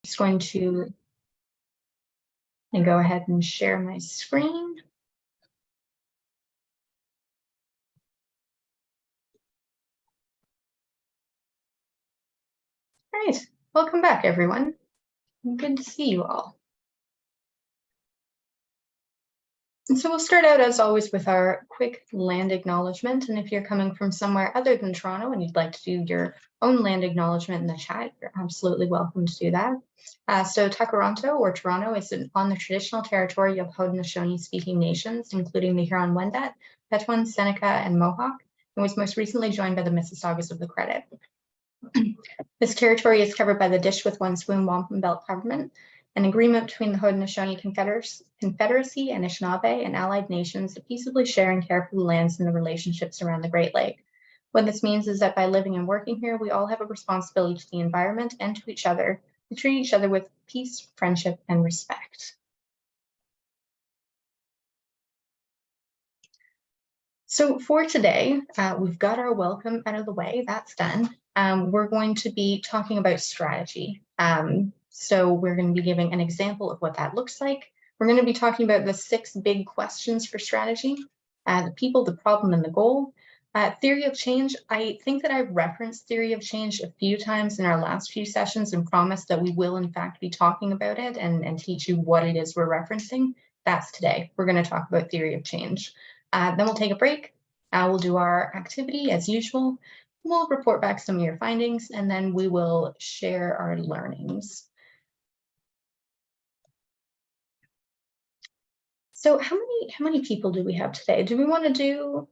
Just going to go ahead and share my screen. All right, welcome back, everyone. Good to see you all. And so we'll start out, as always, with our quick land acknowledgement. And if you're coming from somewhere other than Toronto and you'd like to do your own land acknowledgement in the chat, you're absolutely welcome to do that. So Takaronto, or Toronto, is on the traditional territory of Haudenosaunee-speaking nations, including the Huron-Wendat, Petun, Seneca, and Mohawk, and was most recently joined by the Mississaugas of the Credit. This territory is covered by the Dish with One Swoon Wampum Belt government, an agreement between the Haudenosaunee Confederacy, Anishinaabe, and allied nations to peaceably share and care for the lands and the relationships around the Great Lake. What this means is that by living and working here, we all have a responsibility to the environment and to each other, to treat each other with peace, friendship, and respect. So for today, we've got our welcome out of the way, that's done. We're going to be talking about strategy. So we're going to be giving an example of what that looks like. We're going to be talking about the 6 big questions for strategy, the people, the problem, and the goal. Theory of change, I think that I've referenced theory of change a few times in our last few sessions and promised that we will in fact be talking about it and teach you what it is we're referencing. That's today. We're going to talk about theory of change. Then we'll take a break. We'll do our activity as usual. We'll report back some of your findings, and then we will share our learnings. So how many people do we have today? Do we want to do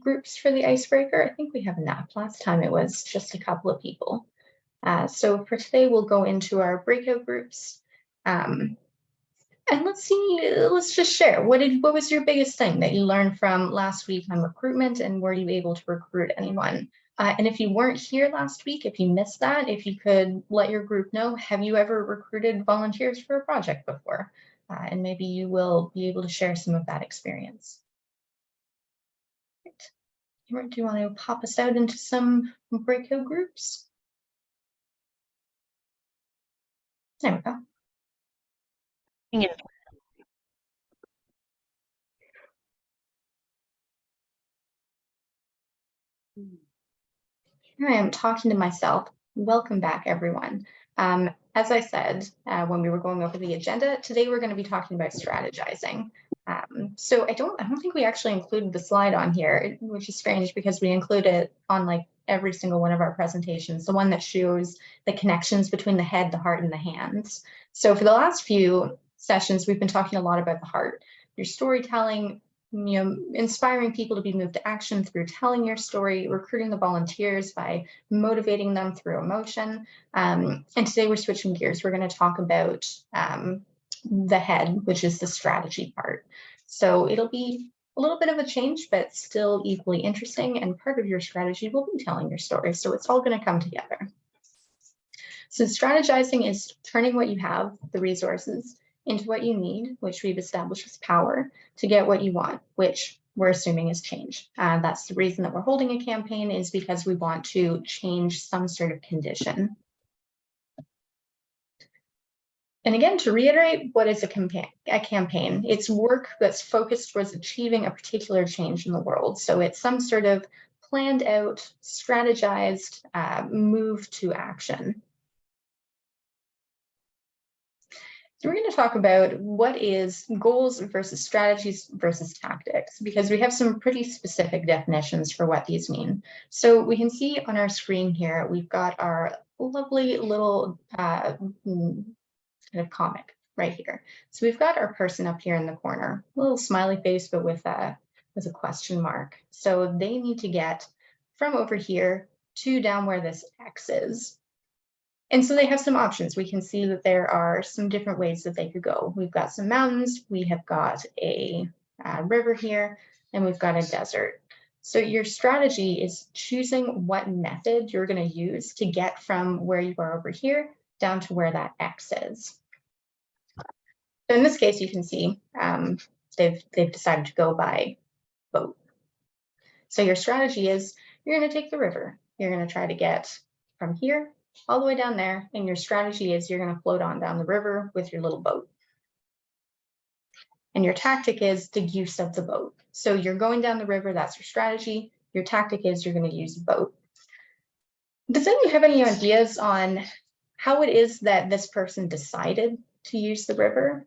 groups for the icebreaker? I think we have enough. Last time it was just a couple of people. So for today, we'll go into our breakout groups. And let's just share. What was your biggest thing that you learned from last week on recruitment, and were you able to recruit anyone? And if you weren't here last week, if you missed that, if you could let your group know, have you ever recruited volunteers for a project before? And maybe you will be able to share some of that experience. Right. Do you want to pop us out into some breakout groups? There we go. Here I am talking to myself. Welcome back, everyone. As I said, when we were going over the agenda, today we're going to be talking about strategizing. So I don't think we actually included the slide on here, which is strange because we include it on like every single one of our presentations, the one that shows the connections between the head, the heart, and the hands. So for the last few sessions, we've been talking a lot about the heart, your storytelling, inspiring people to be moved to action through telling your story, recruiting the volunteers by motivating them through emotion. And today we're switching gears. We're going to talk about the head, which is the strategy part. So it'll be a little bit of a change, but still equally interesting. And part of your strategy will be telling your story. So it's all going to come together. So strategizing is turning what you have, the resources, into what you need, which we've established as power, to get what you want, which we're assuming is change. That's the reason that we're holding a campaign, is because we want to change some sort of condition. And again, to reiterate, what is a campaign? It's work that's focused towards achieving a particular change in the world. So it's some sort of planned out, strategized move to action. So we're going to talk about what is goals versus strategies versus tactics, because we have some pretty specific definitions for what these mean. So we can see on our screen here, we've got our lovely little kind of comic right here. So we've got our person up here in the corner, a little smiley face, but with a question mark. So they need to get from over here to down where this X is. And so they have some options. We can see that there are some different ways that they could go. We've got some mountains, we have got a river here, and we've got a desert. So your strategy is choosing what method you're going to use to get from where you are over here down to where that X is. So in this case, you can see they've decided to go by boat. So your strategy is you're going to take the river. You're going to try to get from here all the way down there, and your strategy is you're going to float on down the river with your little boat. And your tactic is the use of the boat. So you're going down the river, that's your strategy. Your tactic is you're going to use the boat. Does anyone have any ideas on how it is that this person decided to use the river?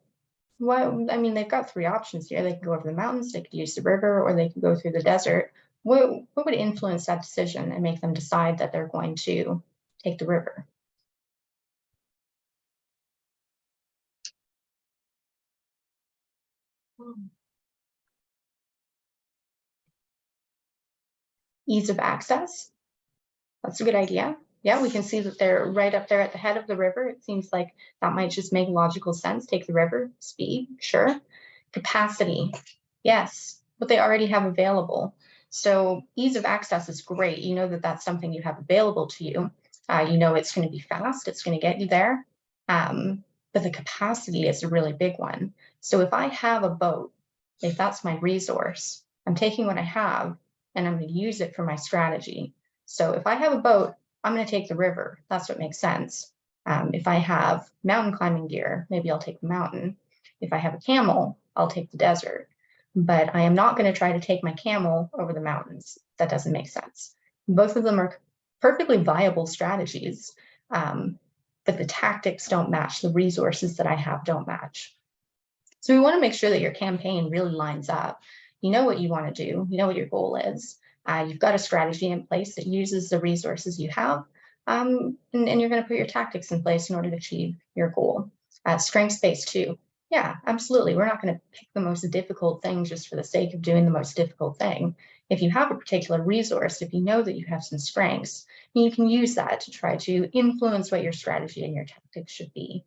Well, I mean, they've got three options here. They could go over the mountains, they could use the river, or they could go through the desert. What would influence that decision and make them decide that they're going to take the river? Ease of access. That's a good idea. Yeah, we can see that they're right up there at the head of the river. It seems like that might just make logical sense. Take the river. Speed, sure. Capacity, yes, but they already have available. So ease of access is great. You know that that's something you have available to you. You know it's going to be fast. It's going to get you there. But the capacity is a really big one. So if I have a boat, if that's my resource, I'm taking what I have and I'm going to use it for my strategy. So if I have a boat, I'm going to take the river. That's what makes sense. If I have mountain climbing gear, maybe I'll take the mountain. If I have a camel, I'll take the desert. But I am not going to try to take my camel over the mountains. That doesn't make sense. Both of them are perfectly viable strategies, but the tactics don't match. The resources that I have don't match. So we want to make sure that your campaign really lines up. You know what you want to do. You know what your goal is. You've got a strategy in place that uses the resources you have, and you're going to put your tactics in place in order to achieve your goal. Strengths-based too. Yeah, absolutely. We're not going to pick the most difficult thing just for the sake of doing the most difficult thing. If you have a particular resource, if you know that you have some strengths, you can use that to try to influence what your strategy and your tactics should be.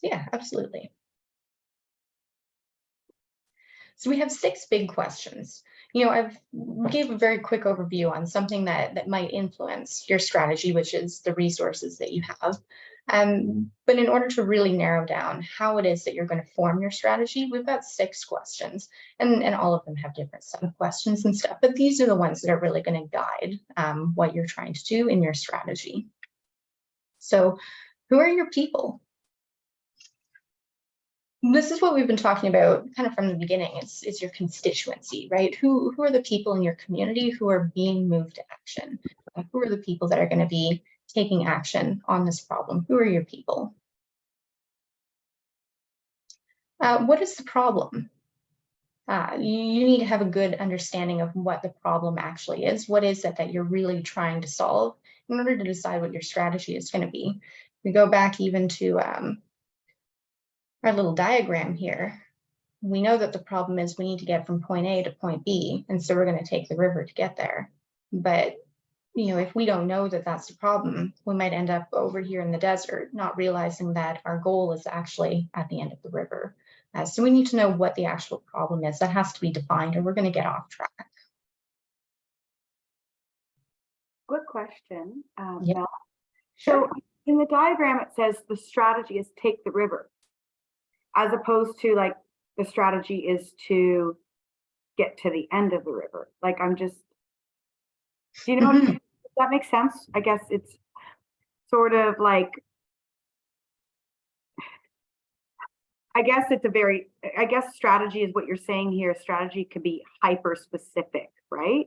Yeah, absolutely. So we have 6 big questions. You know, I've gave a very quick overview on something that might influence your strategy, which is the resources that you have. But in order to really narrow down how it is that you're going to form your strategy, we've got 6 questions, and all of them have different sub-questions and stuff, but these are the ones that are really going to guide what you're trying to do in your strategy. So who are your people? This is what we've been talking about kind of from the beginning. It's your constituency, right? Who are the people in your community who are being moved to action? Who are the people that are going to be taking action on this problem? Who are your people? What is the problem? You need to have a good understanding of what the problem actually is. What is it that you're really trying to solve in order to decide what your strategy is going to be? We go back even to our little diagram here. We know that the problem is we need to get from point A to point B, and so we're going to take the river to get there. But you know, if we don't know that that's the problem, we might end up over here in the desert, not realizing that our goal is actually at the end of the river. So we need to know what the actual problem is. That has to be defined, or we're going to get off track. Good question, Yeah. Mel. So in the diagram, it says the strategy is take the river, as opposed to like the strategy is to get to the end of the river. Like I'm just, do you know, does that make sense? I guess it's sort of like, I guess strategy is what you're saying here. Strategy could be hyper specific, right?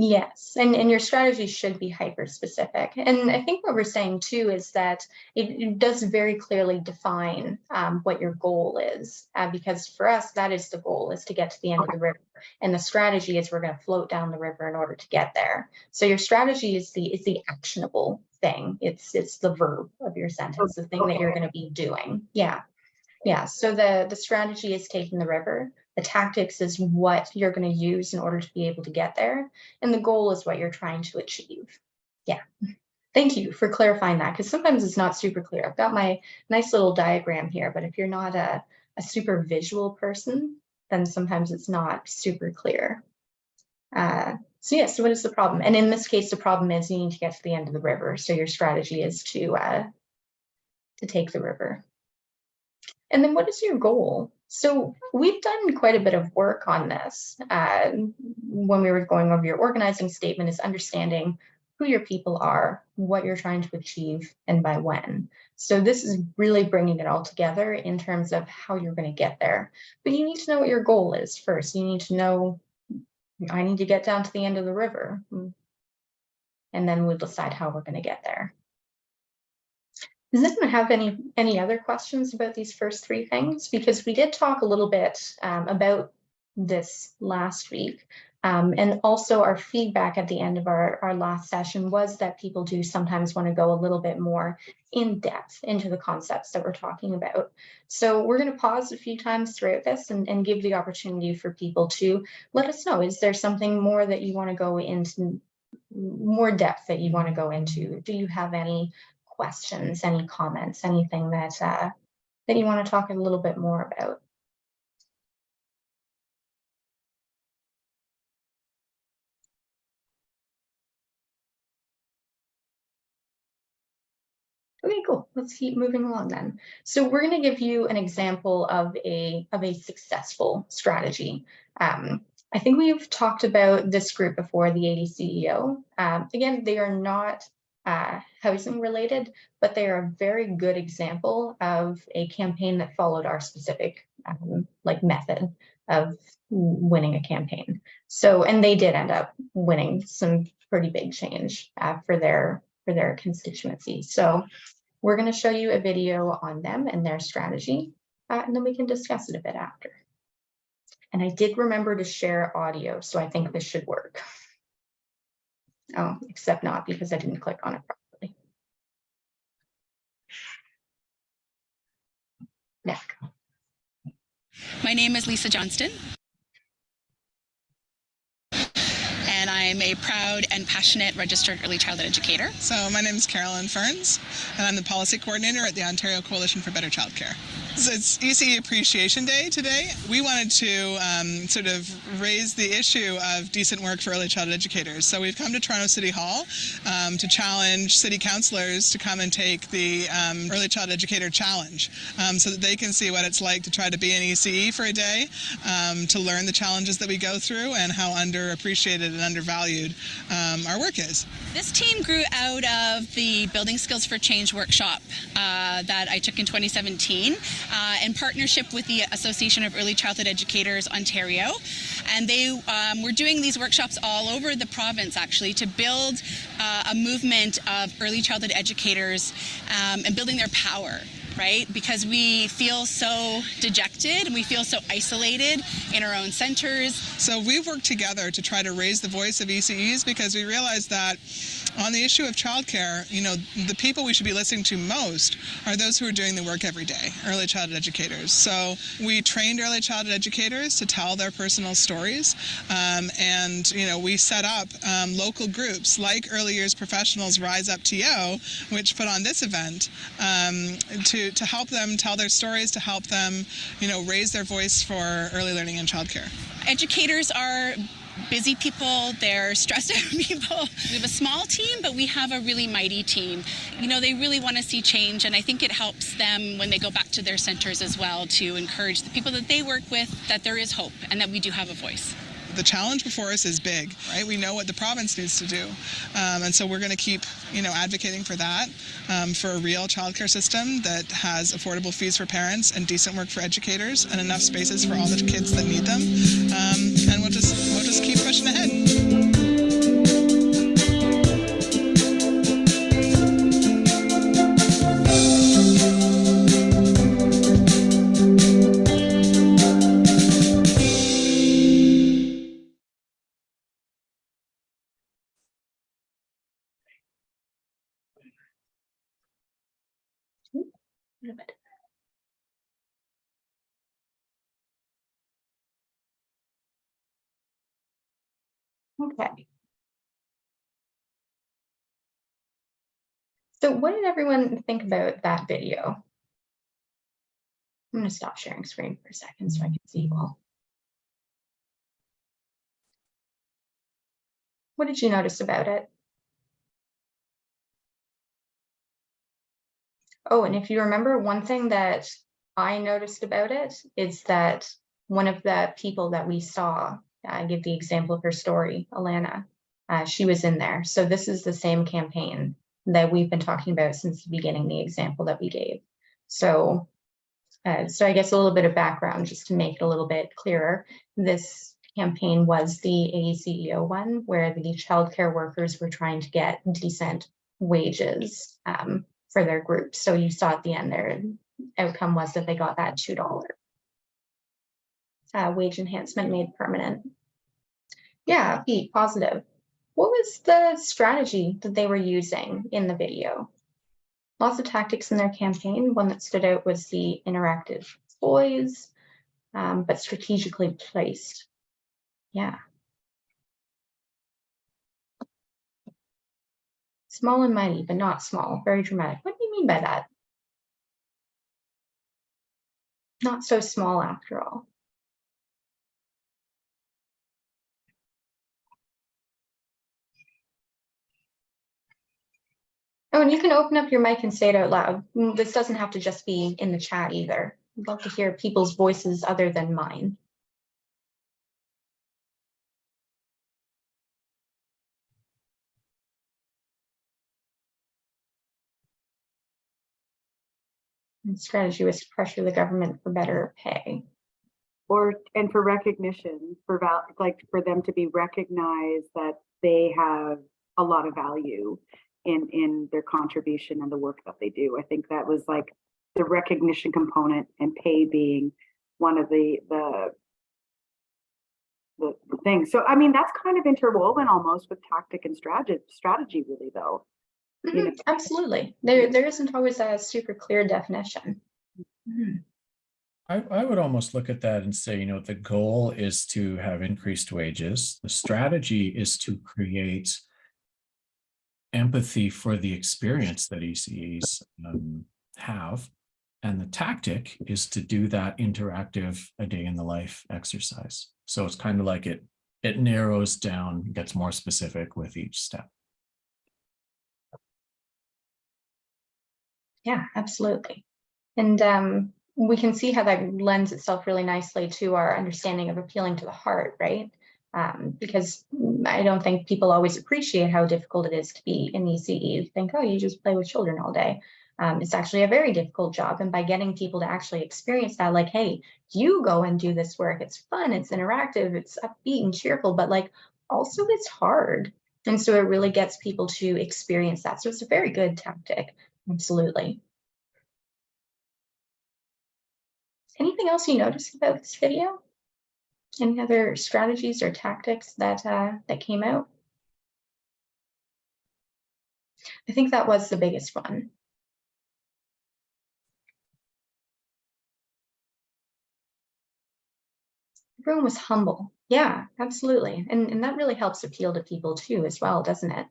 Yes, and your strategy should be hyper specific. And I think what we're saying too is that it does very clearly define what your goal is, because for us, that is the goal, is to get to the end of the river. And the strategy is we're going to float down the river in order to get there. So your strategy is the actionable thing. It's the verb of your sentence, the thing that you're going to be doing. Yeah. Yeah, so the strategy is taking the river. The tactics is what you're going to use in order to be able to get there. And the goal is what you're trying to achieve. Yeah, thank you for clarifying that, because sometimes it's not super clear. I've got my nice little diagram here, but if you're not a super visual person, then sometimes it's not super clear. So yes, so what is the problem? And in this case, the problem is you need to get to the end of the river. So your strategy is to take the river. And then what is your goal? So we've done quite a bit of work on this when we were going over your organizing statement, is understanding who your people are, what you're trying to achieve, and by when. So this is really bringing it all together in terms of how you're going to get there. But you need to know what your goal is first. You need to know, I need to get down to the end of the river, and then we'll decide how we're going to get there. Does anyone have any other questions about these first three things? Because we did talk a little bit about this last week. And also our feedback at the end of our last session was that people do sometimes want to go a little bit more in depth into the concepts that we're talking about. So we're going to pause a few times throughout this and give the opportunity for people to let us know, is there something more that you want to go into, more depth that you want to go into? Do you have any questions, any comments, anything that that you want to talk a little bit more about? Okay, cool. Let's keep moving along then. So we're going to give you an example of a successful strategy. I think we've talked about this group before, the 80 CEO. Again, they are not housing related, but they are a very good example of a campaign that followed our specific like method of winning a campaign. So, and they did end up winning some pretty big change for their constituency. So we're going to show you a video on them and their strategy, and then we can discuss it a bit after. And I did remember to share audio, so I think this should work. Oh, except not, because I didn't click on it properly. Next. My name is Lisa Johnston, and I'm a proud and passionate registered early childhood educator. So my name is Carolyn Ferns, and I'm the policy coordinator at the Ontario Coalition for Better Childcare. So it's ECE Appreciation Day today. We wanted to sort of raise the issue of decent work for early childhood educators. So we've come to Toronto City Hall to challenge city councillors to come and take the Early Child Educator Challenge so that they can see what it's like to try to be an ECE for a day, to learn the challenges that we go through and how underappreciated and undervalued our work is. This team grew out of the Building Skills for Change workshop that I took in 2017 in partnership with the Association of Early Childhood Educators Ontario. And they were doing these workshops all over the province, actually, to build a movement of early childhood educators and building their power. Right? Because we feel so dejected and we feel so isolated in our own centers. So we've worked together to try to raise the voice of ECEs because we realize that on the issue of childcare, you know, the people we should be listening to most are those who are doing the work every day, early childhood educators. So we trained early childhood educators to tell their personal stories, and you know, we set up local groups like Early Years Professionals Rise Up TO, which put on this event to help them tell their stories, to help them, you know, raise their voice for early learning and childcare. Educators are busy people, they're stressed out people. We have a small team, but we have a really mighty team. You know, they really want to see change, and I think it helps them when they go back to their centers as well to encourage the people that they work with that there is hope and that we do have a voice. The challenge before us is big, right? We know what the province needs to do. And so we're going to keep, you know, advocating for that, for a real childcare system that has affordable fees for parents and decent work for educators and enough spaces for all the kids that need them. And we'll just keep pushing ahead. Okay. So what did everyone think about that video? I'm going to stop sharing screen for a second so I can see you all. What did you notice about it? Oh, and if you remember, one thing that I noticed about it is that one of the people that we saw, I give the example of her story, Alana, She was in there. So this is the same campaign that we've been talking about since the beginning, the example that we gave. So I guess a little bit of background just to make it a little bit clearer. This campaign was the AECEO one, where the childcare workers were trying to get decent wages for their group. So you saw at the end, their outcome was that they got that $2 wage enhancement made permanent. Yeah, Pete, positive. What was the strategy that they were using in the video? Lots of tactics in their campaign. One that stood out was the interactive toys, but strategically placed. Yeah. Small and mighty, but not small. Very dramatic. What do you mean by that? Not so small after all. Oh, and you can open up your mic and say it out loud. This doesn't have to just be in the chat either. I'd love to hear people's voices other than mine. And strategy was to pressure the government for better pay. And for recognition, for them to be recognized that they have a lot of value in their contribution and the work that they do. I think that was like the recognition component, and pay being one of the things. So I mean, that's kind of interwoven almost with tactic and strategy really, though. You know? Absolutely. There isn't always a super clear definition. I would almost look at that and say, the goal is to have increased wages. The strategy is to create empathy for the experience that ECEs have. And the tactic is to do that interactive a day in the life exercise. So it's kind of like it narrows down, gets more specific with each step. Yeah, absolutely. And we can see how that lends itself really nicely to our understanding of appealing to the heart, right? Because I don't think people always appreciate how difficult it is to be an ECE. You think, oh, you just play with children all day. It's actually a very difficult job. And by getting people to actually experience that, like, hey, you go and do this work. It's fun, it's interactive, it's upbeat and cheerful, but like also it's hard. And so it really gets people to experience that. So it's a very good tactic. Absolutely. Anything else you noticed about this video? Any other strategies or tactics that came out? I think that was the biggest one. Everyone was humble. Yeah, absolutely. And that really helps appeal to people too, as well, doesn't it?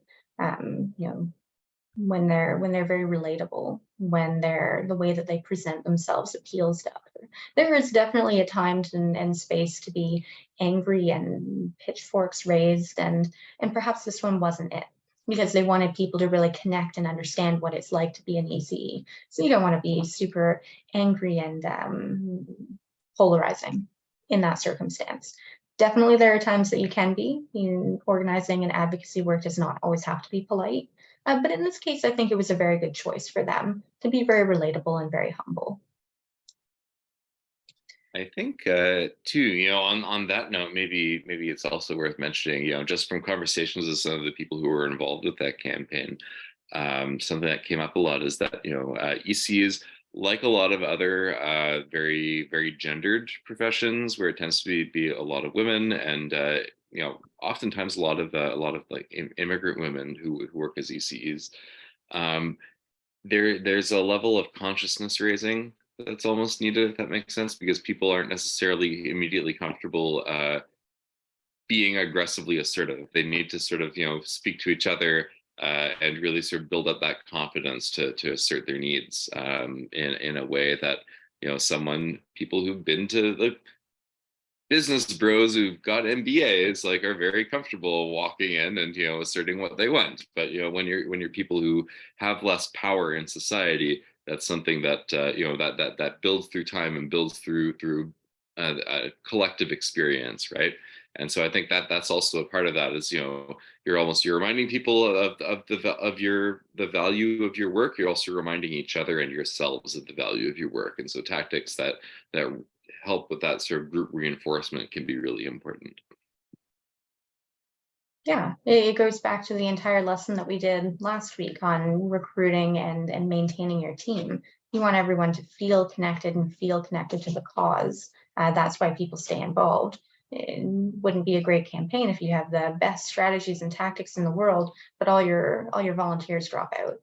When they're very relatable, when the way that they present themselves appeals to others. There is definitely a time and space to be angry and pitchforks raised, and perhaps this one wasn't it, because they wanted people to really connect and understand what it's like to be an ECE. So you don't want to be super angry and polarizing in that circumstance. Definitely there are times that you can be. Organizing and advocacy work does not always have to be polite. But in this case, I think it was a very good choice for them to be very relatable and very humble. I think too, on that note, maybe it's also worth mentioning, just from conversations with some of the people who were involved with that campaign, something that came up a lot is that, ECs, like a lot of other very, very gendered professions, where it tends to be a lot of women, and oftentimes a lot of like immigrant women who work as ECEs. There's a level of consciousness raising that's almost needed, if that makes sense, because people aren't necessarily immediately comfortable being aggressively assertive. They need to sort of speak to each other and really sort of build up that confidence to assert their needs in a way that people who've been to the business bros who've got MBAs are very comfortable walking in and asserting what they want. But when you're people who have less power in society, that's something that that builds through time and builds through a collective experience, right? And so I think that that's also a part of that is, you're reminding people the value of your work. You're also reminding each other and yourselves of the value of your work. And so tactics that help with that sort of group reinforcement can be really important. Yeah, it goes back to the entire lesson that we did last week on recruiting and maintaining your team. You want everyone to feel connected and feel connected to the cause. That's why people stay involved. It wouldn't be a great campaign if you have the best strategies and tactics in the world, but all your volunteers drop out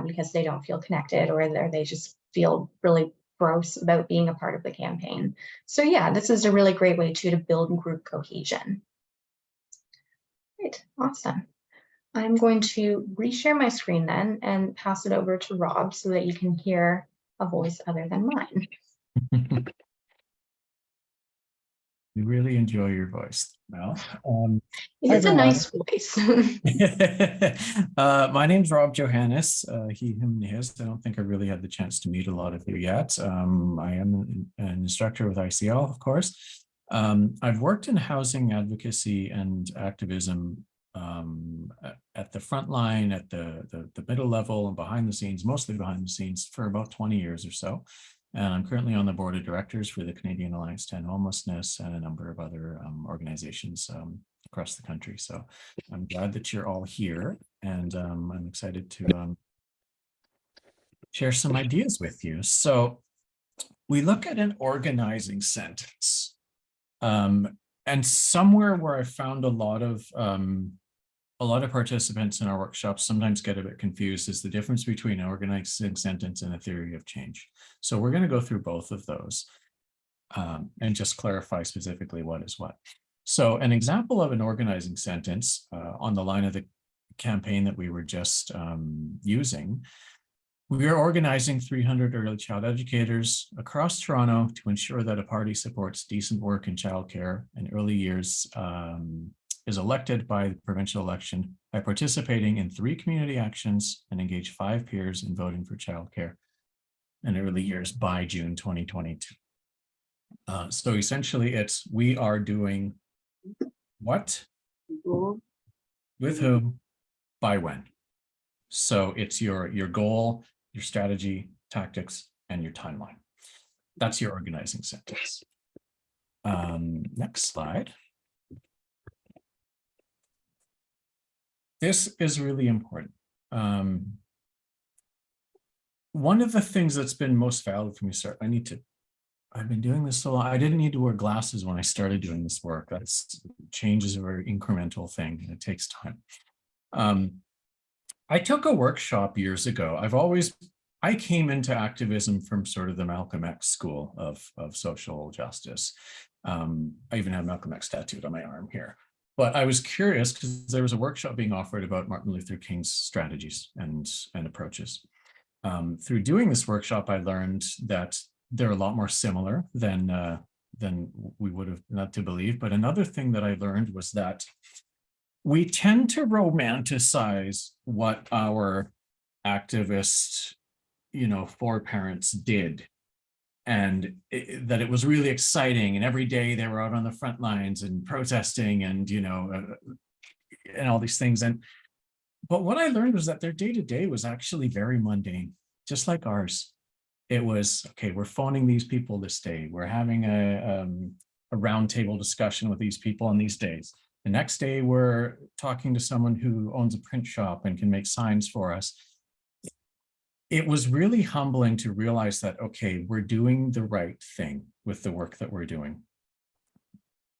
because they don't feel connected, or they just feel really gross about being a part of the campaign. So yeah, this is a really great way to build group cohesion. Great, awesome. I'm going to reshare my screen then and pass it over to Rob so that you can hear a voice other than mine. We really enjoy your voice, Mel. It's a nice voice. My name's Rob Johannes, he, him, and his. I don't think I really had the chance to meet a lot of you yet. I am an instructor with ICL, of course. I've worked in housing advocacy and activism at the front line, at the middle level, and behind the scenes, mostly behind the scenes, for about 20 years or so. And I'm currently on the board of directors for the Canadian Alliance to End Homelessness and a number of other organizations across the country. So I'm glad that you're all here, and I'm excited to share some ideas with you. So we look at an organizing sentence. And somewhere where I found a lot of participants in our workshops sometimes get a bit confused is the difference between an organizing sentence and a theory of change. So we're going to go through both of those and just clarify specifically what is what. So an example of an organizing sentence on the line of the campaign that we were just using, we are organizing 300 early child educators across Toronto to ensure that a party supports decent work in childcare in early years is elected by the provincial election by participating in 3 community actions and engage 5 peers in voting for childcare in early years by June 2022. So essentially it's, we are doing what, with whom, by when. So it's your goal, your strategy, tactics, and your timeline. That's your organizing sentence. Next slide. This is really important. One of the things that's been most valuable for me, I've been doing this so long. I didn't need to wear glasses when I started doing this work. Change is a very incremental thing, and it takes time. I took a workshop years ago. I came into activism from sort of the Malcolm X school of social justice. I even have Malcolm X tattooed on my arm here. But I was curious because there was a workshop being offered about Martin Luther King's strategies and approaches. Through doing this workshop, I learned that they're a lot more similar than we would have not to believe. But another thing that I learned was that we tend to romanticize what our activist, foreparents did, and that it was really exciting. And every day they were out on the front lines and protesting and, and all these things. But what I learned was that their day-to-day was actually very mundane, just like ours. It was, okay, we're phoning these people this day. We're having a roundtable discussion with these people on these days. The next day, we're talking to someone who owns a print shop and can make signs for us. It was really humbling to realize that, okay, we're doing the right thing with the work that we're doing.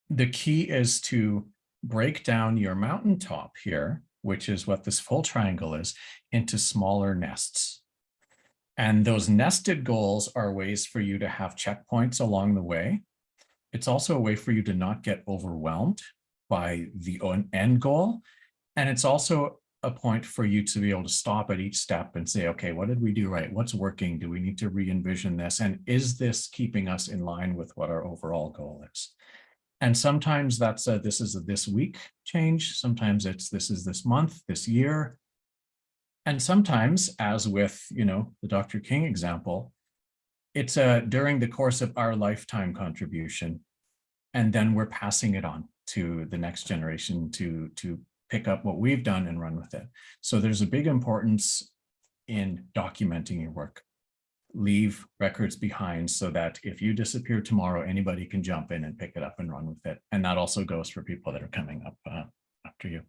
The key is to break down your mountaintop here, which is what this full triangle is, into smaller nests. And those nested goals are ways for you to have checkpoints along the way. It's also a way for you to not get overwhelmed by the end goal. And it's also a point for you to be able to stop at each step and say, okay, what did we do right? What's working? Do we need to re-envision this? And is this keeping us in line with what our overall goal is? And sometimes that's this is a this week change. Sometimes it's this is this month, this year. And sometimes, as with, the Dr. King example, it's during the course of our lifetime contribution, and then we're passing it on. to the next generation to pick up what we've done and run with it. So there's a big importance in documenting your work. Leave records behind so that if you disappear tomorrow, anybody can jump in and pick it up and run with it. And that also goes for people that are coming up after you.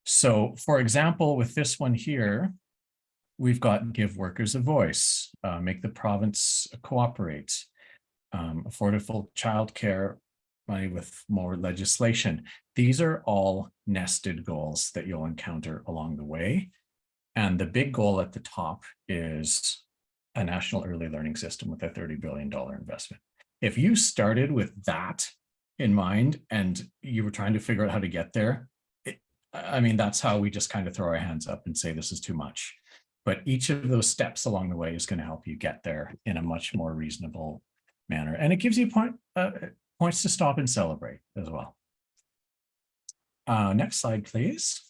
So for example, with this one here, we've got give workers a voice, make the province cooperate, affordable childcare, money with more legislation. These are all nested goals that you'll encounter along the way. And the big goal at the top is a national early learning system with a $30 billion investment. If you started with that in mind and you were trying to figure out how to get there, I mean, that's how we just kind of throw our hands up and say this is too much. But each of those steps along the way is going to help you get there in a much more reasonable manner. And it gives you points to stop and celebrate as well. Next slide, please.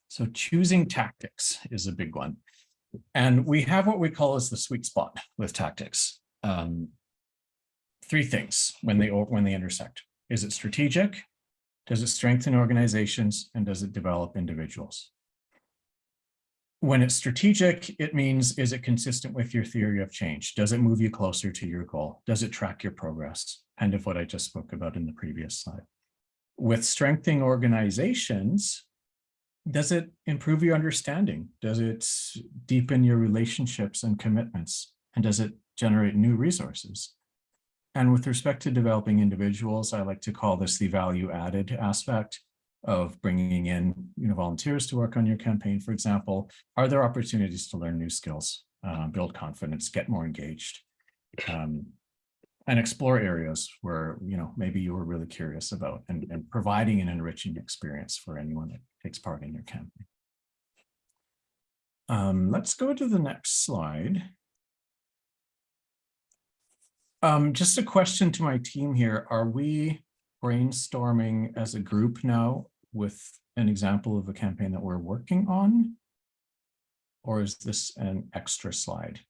So choosing tactics is a big one. And we have what we call as the sweet spot with tactics. Three things when they intersect. Is it strategic? Does it strengthen organizations? And does it develop individuals? When it's strategic, it means, is it consistent with your theory of change? Does it move you closer to your goal? Does it track your progress? Kind of what I just spoke about in the previous slide. With strengthening organizations, does it improve your understanding? Does it deepen your relationships and commitments? And does it generate new resources? And with respect to developing individuals, I like to call this the value added aspect of bringing in volunteers to work on your campaign, for example. Are there opportunities to learn new skills, build confidence, get more engaged, and explore areas where maybe you were really curious about, and providing an enriching experience for anyone that takes part in your campaign. Let's go to the next slide. Just a question to my team here. Are we brainstorming as a group now with an example of a campaign that we're working on? Or is this an extra slide?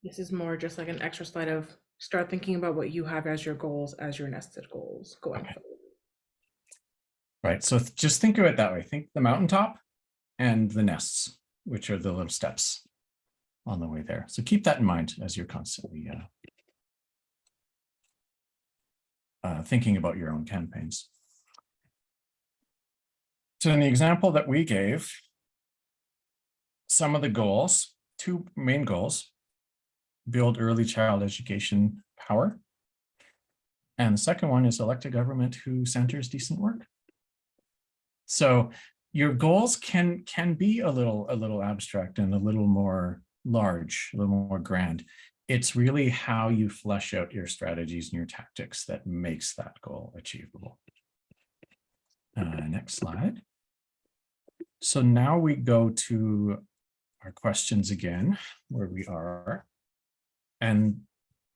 This is more just like an extra slide of start thinking about what you have as your goals, as your nested goals going forward. Right, so just think of it that way. Think the mountaintop and the nests, which are the little steps on the way there. So keep that in mind as you're constantly thinking about your own campaigns. So in the example that we gave, some of the goals, two main goals, build early child education power. And the second one is elect a government who centers decent work. So your goals can be a little abstract and a little more large, a little more grand. It's really how you flesh out your strategies and your tactics that makes that goal achievable. Next slide. So now we go to our questions again, where we are. And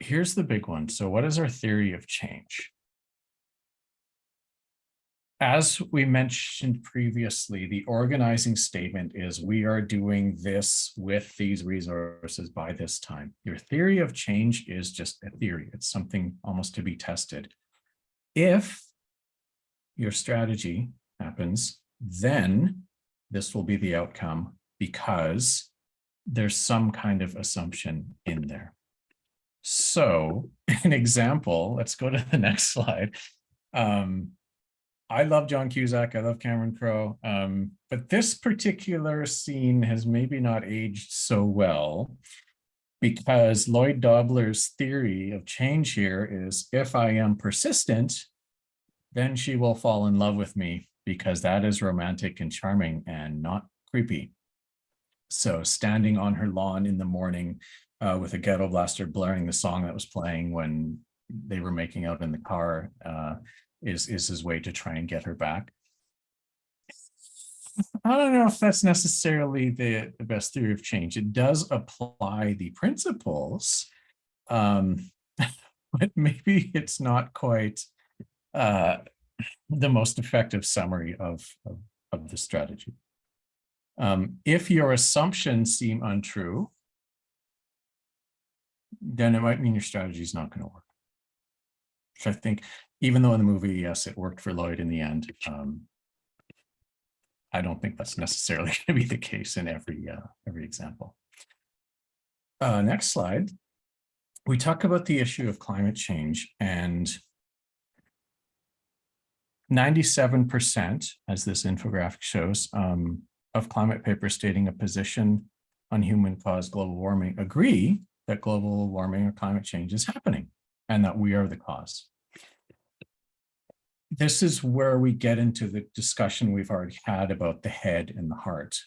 here's the big one. So what is our theory of change? As we mentioned previously, the organizing statement is we are doing this with these resources by this time. Your theory of change is just a theory. It's something almost to be tested. If your strategy happens, then this will be the outcome because there's some kind of assumption in there. So an example, let's go to the next slide. I love John Cusack, I love Cameron Crowe, but this particular scene has maybe not aged so well because Lloyd Dobler's theory of change here is if I am persistent, then she will fall in love with me because that is romantic and charming and not creepy. So standing on her lawn in the morning with a ghetto blaster blaring the song that was playing when they were making out in the car is his way to try and get her back. I don't know if that's necessarily the best theory of change. It does apply the principles, but maybe it's not quite the most effective summary of the strategy. If your assumptions seem untrue, then it might mean your strategy is not going to work. which I think, even though in the movie, yes, it worked for Lloyd in the end, I don't think that's necessarily going to be the case in every example. Next slide. We talk about the issue of climate change, and 97%, as this infographic shows, of climate papers stating a position on human-caused global warming agree that global warming or climate change is happening and that we are the cause. This is where we get into the discussion we've already had about the head and the heart,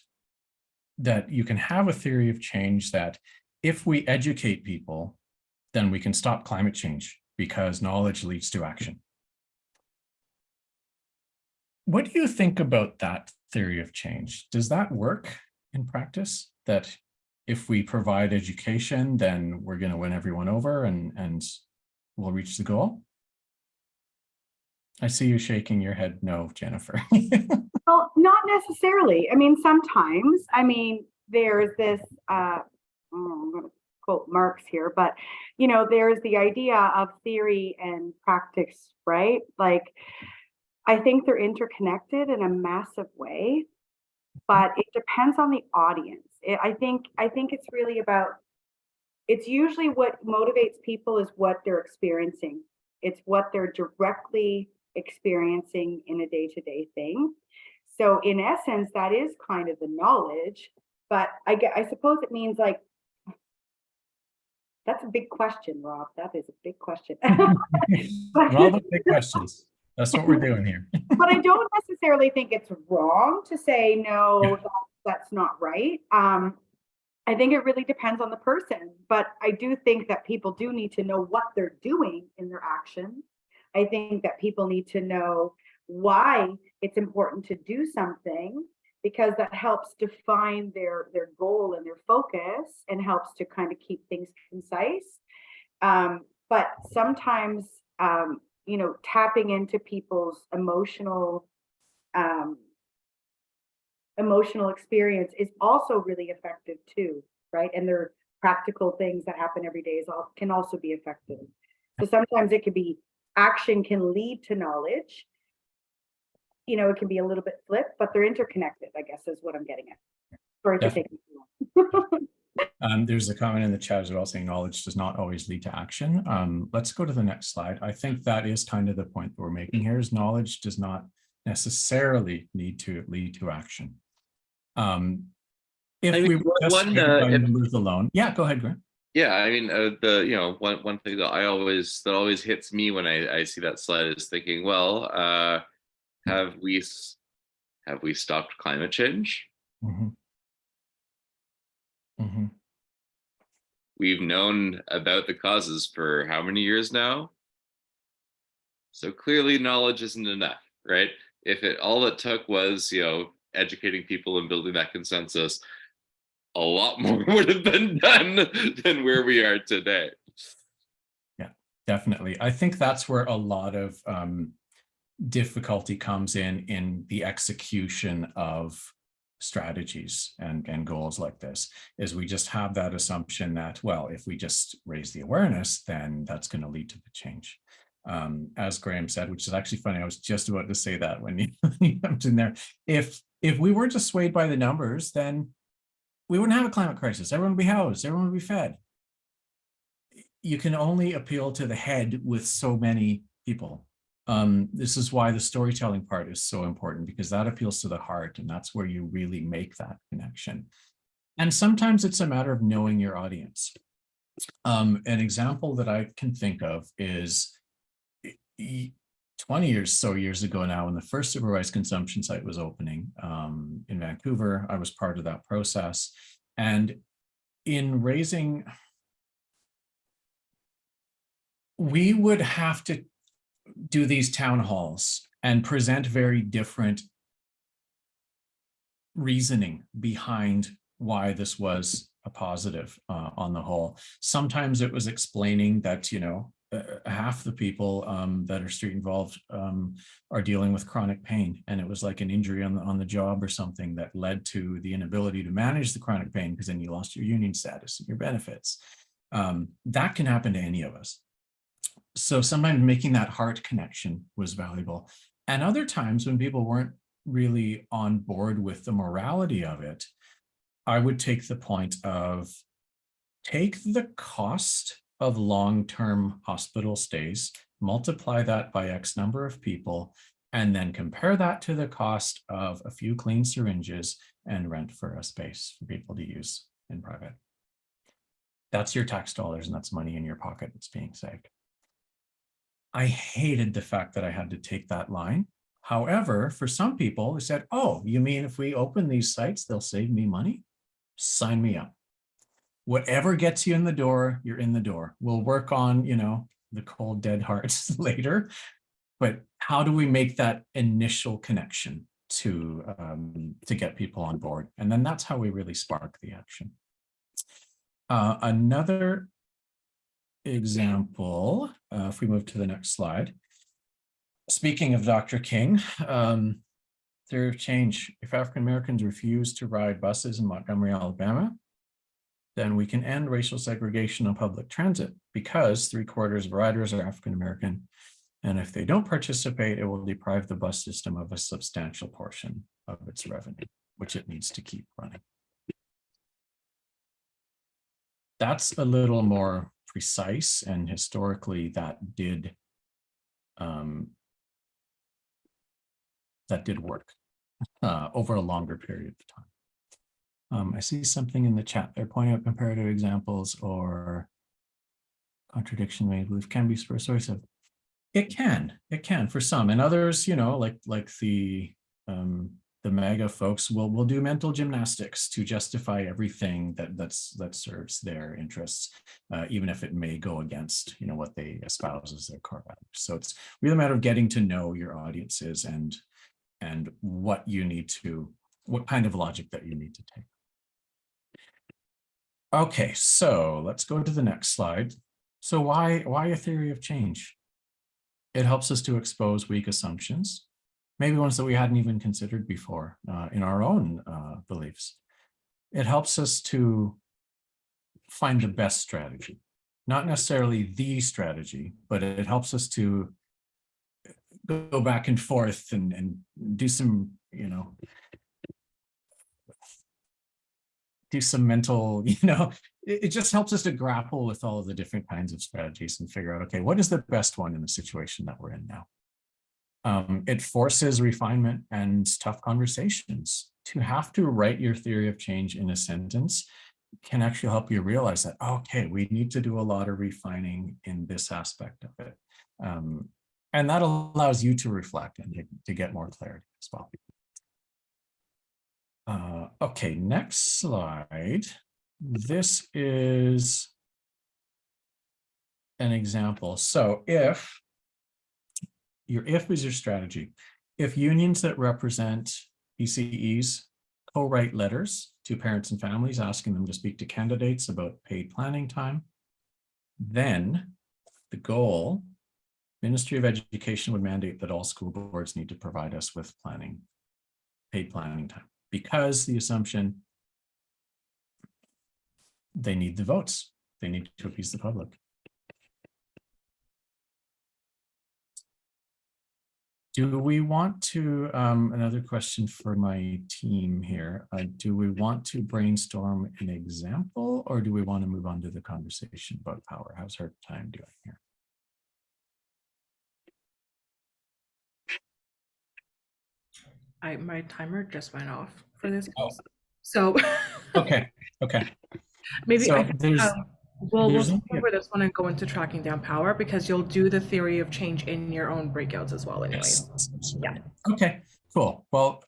that you can have a theory of change that if we educate people, then we can stop climate change because knowledge leads to action. What do you think about that theory of change? Does that work in practice? That if we provide education, then we're going to win everyone over and we'll reach the goal? I see you shaking your head no, Jennifer. Well, not necessarily. I mean, sometimes, there's this, I'm going to quote Marx here, but, there's the idea of theory and practice, right? Like, I think they're interconnected in a massive way, but it depends on the audience. I think it's really about, it's usually what motivates people is what they're experiencing. It's what they're directly experiencing in a day-to-day thing. So in essence, that is kind of the knowledge, but I suppose it means like, that's a big question, Rob. That is a big question. All the big questions. That's what we're doing here. But I don't necessarily think it's wrong to say, no, that's not right. I think it really depends on the person, but I do think that people do need to know what they're doing in their actions. I think that people need to know why it's important to do something, because that helps define their goal and their focus and helps to kind of keep things concise. But sometimes, tapping into people's emotional experience is also really effective too, right? And there are practical things that happen every day can also be effective. So sometimes it could be action can lead to knowledge. It can be a little bit flipped, but they're interconnected, I guess is what I'm getting at. Sorry for taking too long. There's a comment in the chat as well saying knowledge does not always lead to action. Let's go to the next slide. I think that is kind of the point that we're making here, is knowledge does not necessarily need to lead to action. If we were just by numbers alone. Yeah, go ahead, Grant. Yeah, one thing that always hits me when I see that slide is thinking, well, have we stopped climate change? Mm-hmm. Mm-hmm. We've known about the causes for how many years now? So clearly knowledge isn't enough, right? If all it took was, educating people and building that consensus, a lot more would have been done than where we are today. Yeah, definitely. I think that's where a lot of difficulty comes in the execution of strategies and goals like this, is we just have that assumption that, well, if we just raise the awareness, then that's going to lead to the change. As Graham said, which is actually funny, I was just about to say that when you jumped in there. If we were just swayed by the numbers, then we wouldn't have a climate crisis. Everyone would be housed, everyone would be fed. You can only appeal to the head with so many people. This is why the storytelling part is so important, because that appeals to the heart, and that's where you really make that connection. And sometimes it's a matter of knowing your audience. An example that I can think of is 20 years ago now, when the first supervised consumption site was opening in Vancouver. I was part of that process. And in raising, we would have to do these town halls and present very different reasoning behind why this was a positive on the whole. Sometimes it was explaining that, half the people that are street involved are dealing with chronic pain, and it was like an injury on the job or something that led to the inability to manage the chronic pain, because then you lost your union status and your benefits. That can happen to any of us. So sometimes making that heart connection was valuable. And other times when people weren't really on board with the morality of it, I would take the point of take the cost of long-term hospital stays, multiply that by X number of people, and then compare that to the cost of a few clean syringes and rent for a space for people to use in private. That's your tax dollars, and that's money in your pocket that's being saved. I hated the fact that I had to take that line. However, for some people, they said, oh, you mean if we open these sites, they'll save me money? Sign me up. Whatever gets you in the door, you're in the door. We'll work on, the cold, dead hearts later. But how do we make that initial connection to get people on board? And then that's how we really spark the action. Another example, if we move to the next slide. Speaking of Dr. King, theory of change. If African Americans refuse to ride buses in Montgomery, Alabama, then we can end racial segregation on public transit because 3/4 of riders are African American. And if they don't participate, it will deprive the bus system of a substantial portion of its revenue, which it needs to keep running. That's a little more precise, and historically that did work over a longer period of time. I see something in the chat. They're pointing out comparative examples or contradiction made with can be persuasive. It can for some, and others, like the MAGA folks will do mental gymnastics to justify everything that serves their interests, even if it may go against what they espouse as their core values. So it's really a matter of getting to know your audiences and what kind of logic that you need to take. Okay, so let's go to the next slide. So why a theory of change? It helps us to expose weak assumptions, maybe ones that we hadn't even considered before in our own beliefs. It helps us to find the best strategy, not necessarily the strategy, but it helps us to go back and forth and do some, do some mental, it just helps us to grapple with all of the different kinds of strategies and figure out, okay, what is the best one in the situation that we're in now? It forces refinement and tough conversations. To have to write your theory of change in a sentence can actually help you realize that, okay, we need to do a lot of refining in this aspect of it. And that allows you to reflect and to get more clarity as well. Okay, next slide. This is an example. So if is your strategy, if unions that represent ECEs co-write letters to parents and families asking them to speak to candidates about paid planning time, then the goal, Ministry of Education would mandate that all school boards need to provide us with paid planning time, because the assumption they need the votes. They need to appease the public. Do we want to, another question for my team here, do we want to brainstorm an example, or do we want to move on to the conversation about power? How's her time doing here? My timer just went off for this. Oh. So Okay. maybe So we'll skip over this one and go into tracking down power, because you'll do the theory of change in your own breakouts as well anyways. Yes, yeah. Okay, cool. Well,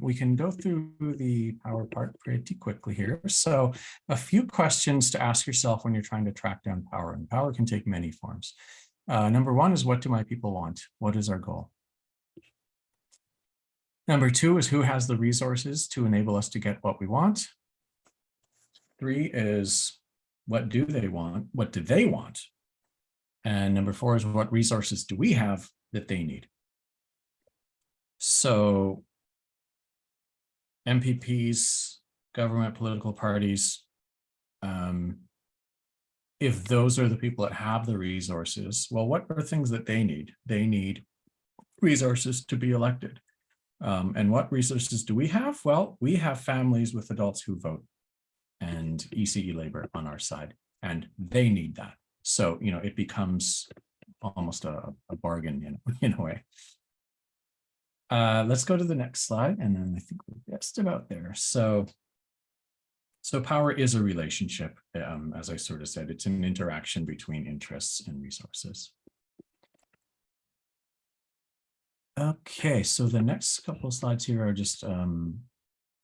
we can go through the power part pretty quickly here. So a few questions to ask yourself when you're trying to track down power, and power can take many forms. Number one is, what do my people want? What is our goal? Number two is, who has the resources to enable us to get what we want? 3 is, what do they want? What do they want? And number 4 is, what resources do we have that they need? So MPPs, government, political parties, if those are the people that have the resources, well, what are things that they need? They need resources to be elected. And what resources do we have? Well, we have families with adults who vote and ECE labor on our side, and they need that. So, it becomes almost a bargain in a way. Let's go to the next slide, and then I think we're just about there. So power is a relationship, as I sort of said. It's an interaction between interests and resources. Okay, so the next couple of slides here are just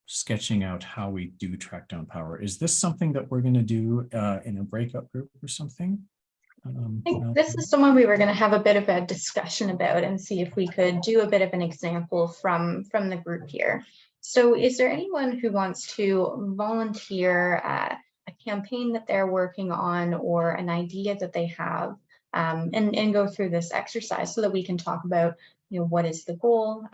sketching out how we do track down power. Is this something that we're going to do in a breakout group or something? I think this is someone we were going to have a bit of a discussion about and see if we could do a bit of an example from the group here. So is there anyone who wants to volunteer a campaign that they're working on or an idea that they have, and go through this exercise so that we can talk about, what is the goal,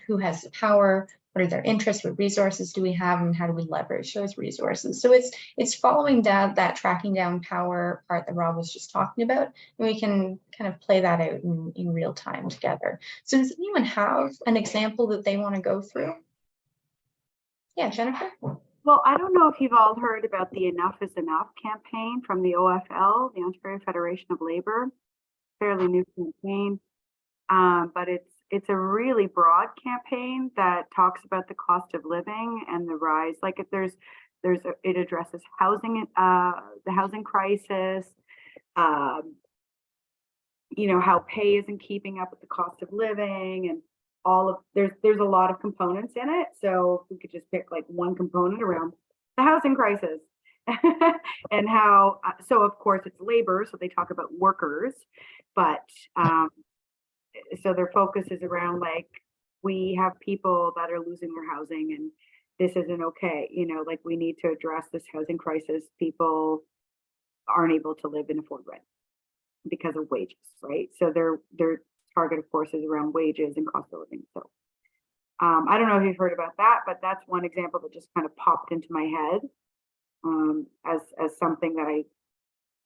who has the power, what are their interests, what resources do we have, and how do we leverage those resources? So it's following down that tracking down power part that Rob was just talking about, and we can kind of play that out in real time together. So does anyone have an example that they want to go through? Yeah, Jennifer? Well, I don't know if you've all heard about the Enough is Enough campaign from the OFL, the Ontario Federation of Labor. Fairly new campaign, but it's a really broad campaign that talks about the cost of living and the rise. Like if it addresses housing, the housing crisis, how pay isn't keeping up with the cost of living, and there's a lot of components in it. So we could just pick like one component around the housing crisis. And how, so of course it's labor, so they talk about workers, but so their focus is around like, we have people that are losing their housing and this isn't okay, like we need to address this housing crisis. People aren't able to live and afford rent because of wages, right? So their target, of course, is around wages and cost of living. So I don't know if you've heard about that, but that's one example that just kind of popped into my head as something that I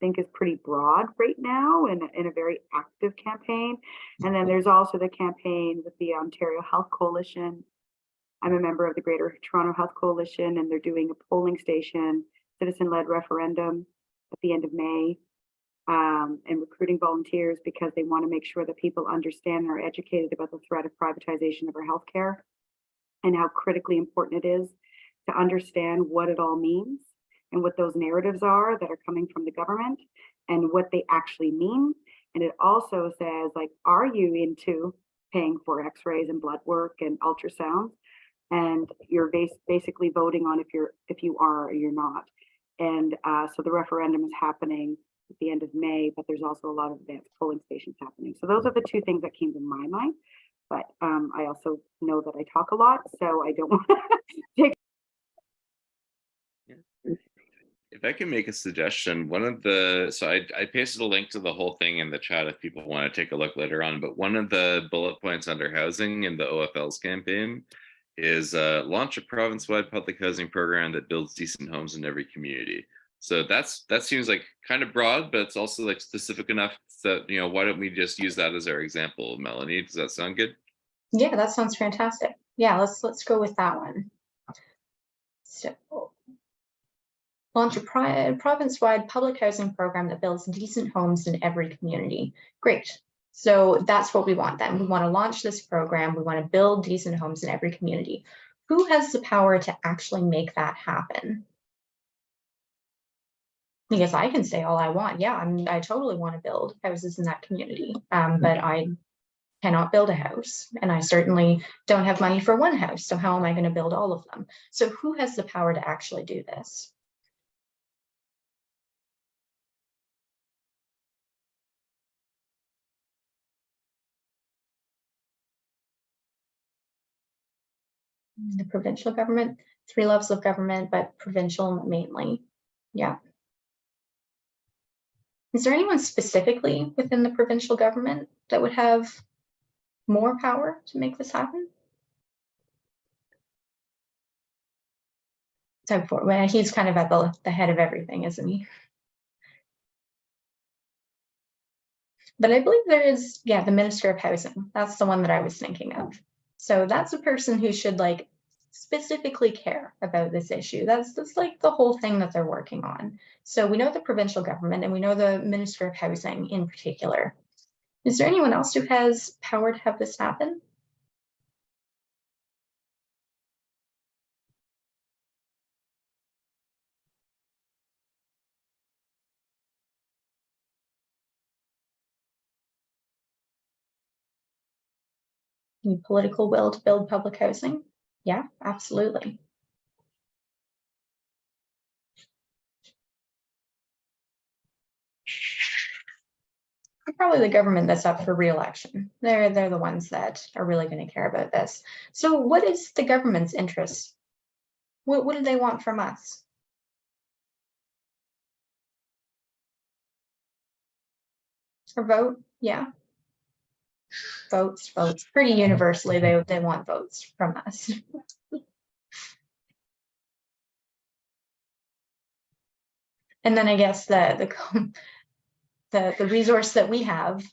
think is pretty broad right now in a very active campaign. And then there's also the campaign with the Ontario Health Coalition. I'm a member of the Greater Toronto Health Coalition, and they're doing a polling station, citizen-led referendum at the end of May, and recruiting volunteers because they want to make sure that people understand and are educated about the threat of privatization of our healthcare and how critically important it is to understand what it all means and what those narratives are that are coming from the government and what they actually mean. And it also says, like, are you into paying for x-rays and blood work and ultrasounds? And you're basically voting on if you are or you're not. And so the referendum is happening at the end of May, but there's also a lot of advanced polling stations happening. So those are the two things that came to my mind. But I also know that I talk a lot, so I don't want to take. If I can make a suggestion, so I pasted a link to the whole thing in the chat if people want to take a look later on, but one of the bullet points under housing in the OFL's campaign is launch a province-wide public housing program that builds decent homes in every community. So that seems like kind of broad, but it's also like specific enough that, why don't we just use that as our example, Melanie? Does that sound good? Yeah, that sounds fantastic. Yeah, let's go with that one. So launch a province-wide public housing program that builds decent homes in every community. Great. So that's what we want then. We want to launch this program. We want to build decent homes in every community. Who has the power to actually make that happen? Because I can say all I want. Yeah, I totally want to build houses in that community, but I cannot build a house, and I certainly don't have money for one house. So how am I going to build all of them? So who has the power to actually do this? The provincial government, 3 levels of government, but provincial mainly. Yeah. Is there anyone specifically within the provincial government that would have more power to make this happen? So he's kind of at the head of everything, isn't he? But I believe there is, yeah, the Minister of Housing. That's the one that I was thinking of. So that's a person who should like specifically care about this issue. That's like the whole thing that they're working on. So we know the provincial government and we know the Minister of Housing in particular. Is there anyone else who has power to have this happen? Any political will to build public housing? Yeah, absolutely. Probably the government that's up for re-election. They're the ones that are really going to care about this. So what is the government's interest? What do they want from us? A vote? Yeah. Votes. Pretty universally, they want votes from us. And then I guess the resource that we have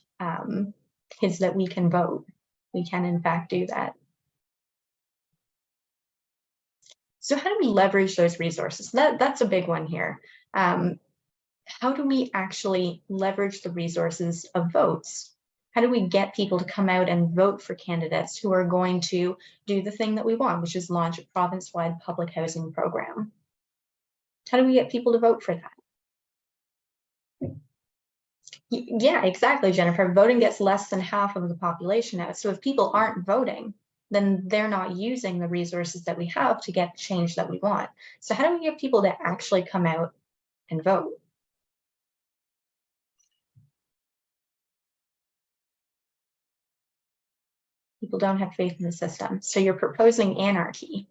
is that we can vote. We can in fact do that. So how do we leverage those resources? That's a big one here. How do we actually leverage the resources of votes? How do we get people to come out and vote for candidates who are going to do the thing that we want, which is launch a province-wide public housing program? How do we get people to vote for that? Yeah, exactly, Jennifer. Voting gets less than half of the population out. So if people aren't voting, then they're not using the resources that we have to get the change that we want. So how do we get people to actually come out and vote? People don't have faith in the system. So you're proposing anarchy.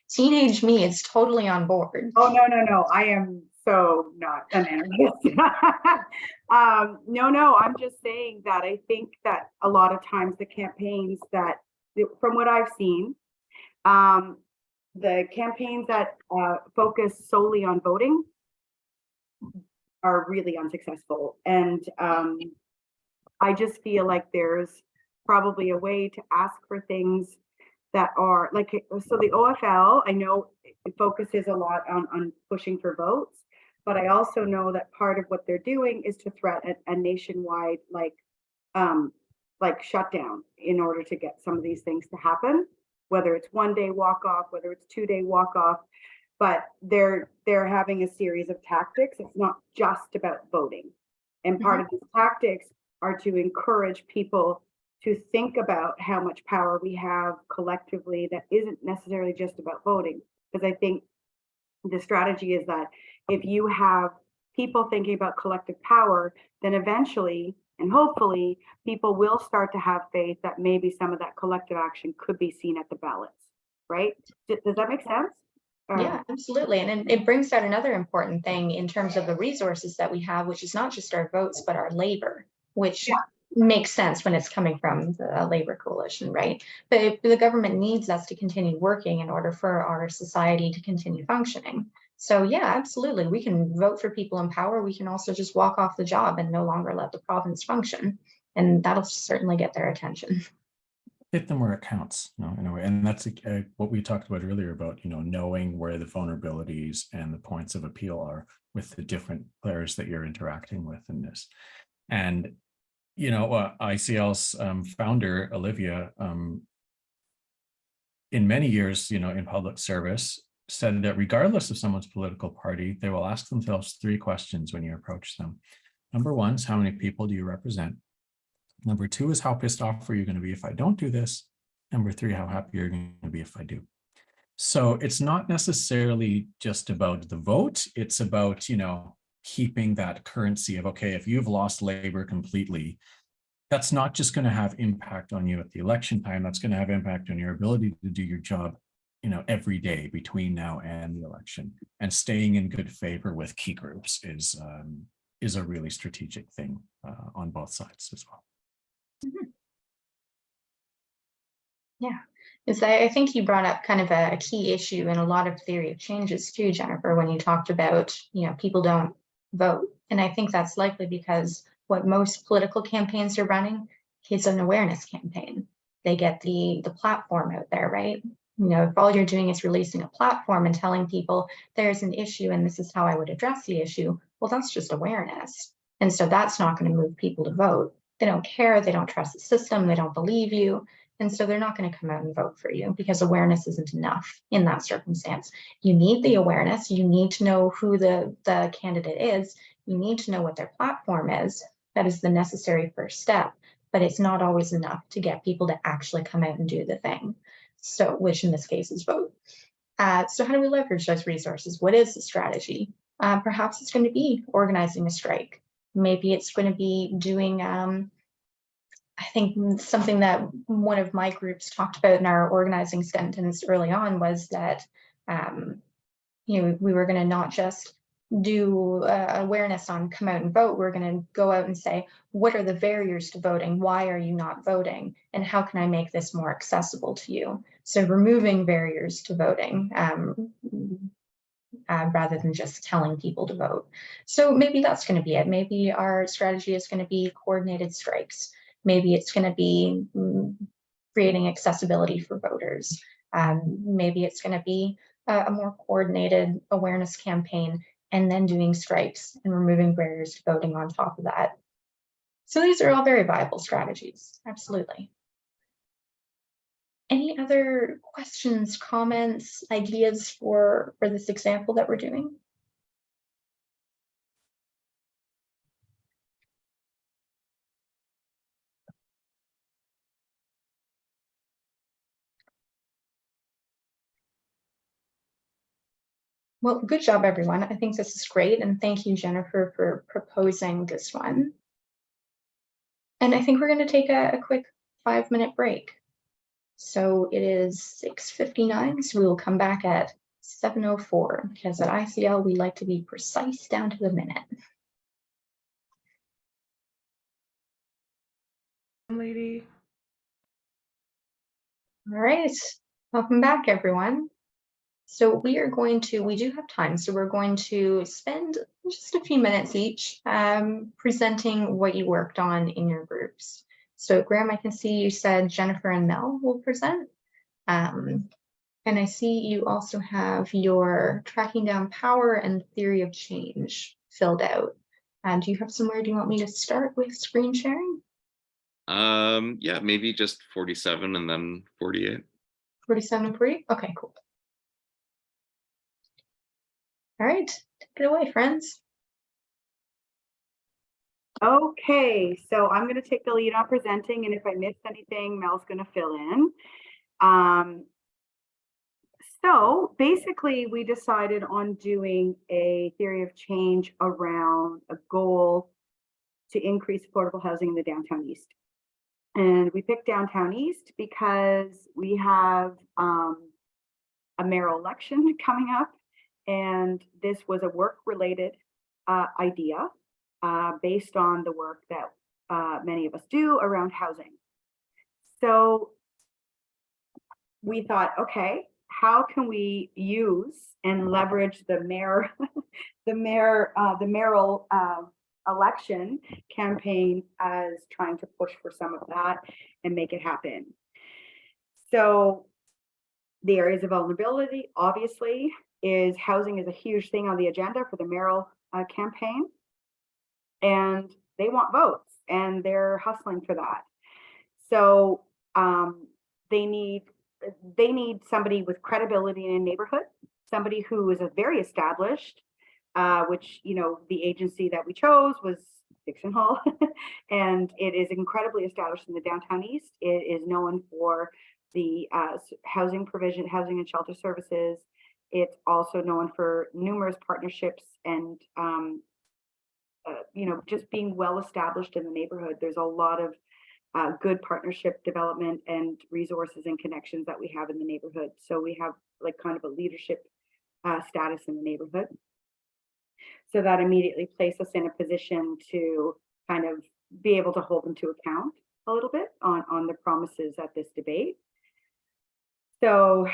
Teenage me is totally on board. Oh, no. I am so not an anarchist. No, I'm just saying that I think that a lot of times the campaigns that, from what I've seen, the campaigns that focus solely on voting are really unsuccessful. And I just feel like there's probably a way to ask for things that are like, so the OFL, I know it focuses a lot on pushing for votes, but I also know that part of what they're doing is to threaten a nationwide like shutdown in order to get some of these things to happen, whether it's 1 day walk off, whether it's 2 day walk off, but they're having a series of tactics. It's not just about voting. And part of these tactics are to encourage people to think about how much power we have collectively that isn't necessarily just about voting. Because I think the strategy is that if you have people thinking about collective power, then eventually and hopefully people will start to have faith that maybe some of that collective action could be seen at the ballots, right? Does that make sense? Yeah, absolutely. And it brings out another important thing in terms of the resources that we have, which is not just our votes, but our labor, which makes sense when it's coming from the labor coalition, right? But the government needs us to continue working in order for our society to continue functioning. So yeah, absolutely. We can vote for people in power. We can also just walk off the job and no longer let the province function. And that'll certainly get their attention. Hit them where it counts, in a way. And that's what we talked about earlier about, knowing where the vulnerabilities and the points of appeal are with the different players that you're interacting with in this. And, ICL's founder, Olivia, in many years, in public service, said that regardless of someone's political party, they will ask themselves 3 questions when you approach them. Number 1 is, how many people do you represent? Number 2 is, how pissed off are you going to be if I don't do this? Number 3, how happy you're going to be if I do. So it's not necessarily just about the vote. It's about, keeping that currency of, okay, if you've lost labor completely, that's not just going to have impact on you at the election time. That's going to have impact on your ability to do your job, every day between now and the election. And staying in good favor with key groups is a really strategic thing on both sides as well. Yeah, I think you brought up kind of a key issue in a lot of theory of changes too, Jennifer, when you talked about, people don't vote. And I think that's likely because what most political campaigns are running is an awareness campaign. They get the platform out there, right? You know, if all you're doing is releasing a platform and telling people there's an issue and this is how I would address the issue, well, that's just awareness. And so that's not going to move people to vote. They don't care, they don't trust the system, they don't believe you. And so they're not going to come out and vote for you because awareness isn't enough in that circumstance. You need the awareness, you need to know who the candidate is, you need to know what their platform is. That is the necessary first step, but it's not always enough to get people to actually come out and do the thing. So, which in this case is vote. So how do we leverage those resources? What is the strategy? Perhaps it's going to be organizing a strike. Maybe it's going to be doing, I think something that one of my groups talked about in our organizing sentence early on was that, you know, we were going to not just do awareness on come out and vote. We're going to go out and say, what are the barriers to voting? Why are you not voting? And how can I make this more accessible to you? So removing barriers to voting rather than just telling people to vote. So maybe that's going to be it. Maybe our strategy is going to be coordinated strikes. Maybe it's going to be creating accessibility for voters. Maybe it's going to be a more coordinated awareness campaign and then doing strikes and removing barriers to voting on top of that. So these are all very viable strategies, absolutely. Any other questions, comments, ideas for this example that we're doing? Well, good job, everyone. I think this is great. And thank you, Jennifer, for proposing this one. And I think we're going to take a quick 5-minute break. So it is 6:59, so we will come back at 7:04 because at ICL, we like to be precise down to the minute. Lady. All right, welcome back, everyone. So we do have time, so we're going to spend just a few minutes each presenting what you worked on in your groups. So Graham, I can see you said Jennifer and Mel will present. And I see you also have your tracking down power and theory of change filled out. And do you have somewhere, do you want me to start with screen sharing? Yeah, maybe just 47 and then 48. 47 and 40? Okay, cool. All right, take it away, friends. Okay, so I'm going to take the lead on presenting, and if I missed anything, Mel's going to fill in. So basically, we decided on doing a theory of change around a goal to increase affordable housing in the downtown east. And we picked downtown east because we have a mayoral election coming up, and this was a work-related idea based on the work that many of us do around housing. So we thought, okay, how can we use and leverage the mayoral election campaign as trying to push for some of that and make it happen? So the areas of vulnerability, obviously, is housing is a huge thing on the agenda for the mayoral campaign, and they want votes, and they're hustling for that. So they need somebody with credibility in a neighborhood, somebody who is a very established, which, you know, the agency that we chose was Dixon Hall, and it is incredibly established in the downtown east. It is known for the housing provision, housing and shelter services. It's also known for numerous partnerships and, you know, just being well established in the neighborhood. There's a lot of good partnership development and resources and connections that we have in the neighborhood. So we have like kind of a leadership status in the neighborhood. So that immediately placed us in a position to kind of be able to hold them to account a little bit on the promises at this debate. So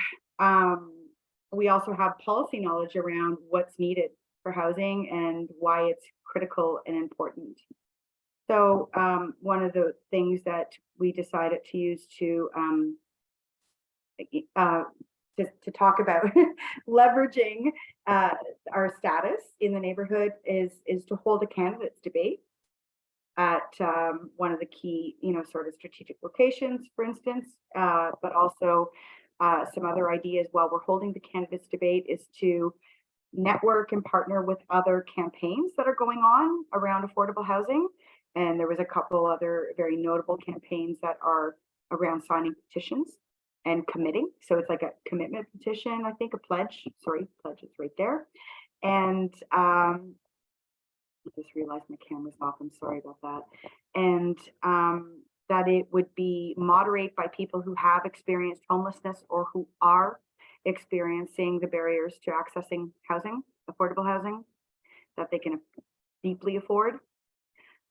we also have policy knowledge around what's needed for housing and why it's critical and important. So one of the things that we decided to use to talk about leveraging our status in the neighborhood is to hold a candidates debate at one of the key, sort of strategic locations, for instance, but also some other ideas while we're holding the candidates debate is to network and partner with other campaigns that are going on around affordable housing. And there was a couple other very notable campaigns that are around signing petitions and committing. So it's like a commitment petition, I think, a pledge. Sorry, pledge is right there. And I just realized my camera's off. I'm sorry about that. And that it would be moderated by people who have experienced homelessness or who are experiencing the barriers to accessing housing, affordable housing, that they can deeply afford,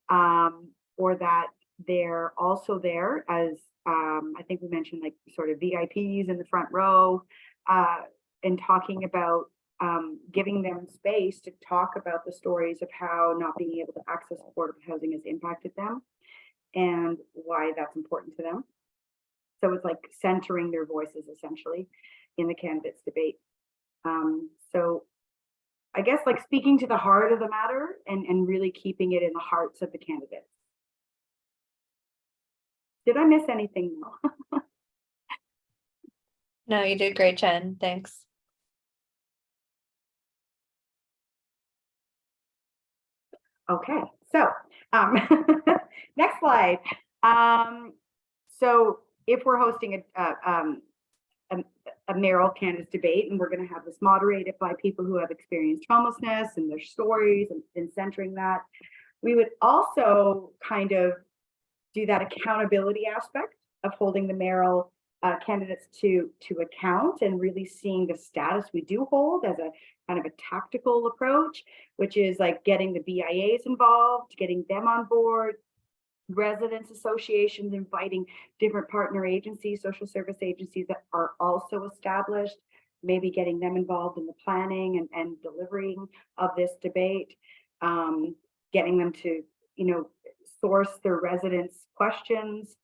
or that they're also there as I think we mentioned, like sort of VIPs in the front row, and talking about giving them space to talk about the stories of how not being able to access affordable housing has impacted them and why that's important to them. So it's like centering their voices essentially in the candidates debate. So I guess like speaking to the heart of the matter and really keeping it in the hearts of the candidates. Did I miss anything? No, you did great, Jen. Thanks. Okay, so next slide. So if we're hosting a mayoral candidates debate, and we're going to have this moderated by people who have experienced homelessness and their stories and centering that, we would also kind of do that accountability aspect of holding the mayoral candidates to account and really seeing the status we do hold as a kind of a tactical approach, which is like getting the BIAs involved, getting them on board, residents associations, inviting different partner agencies, social service agencies that are also established, maybe getting them involved in the planning and delivering of this debate, getting them to, source their residents' questions,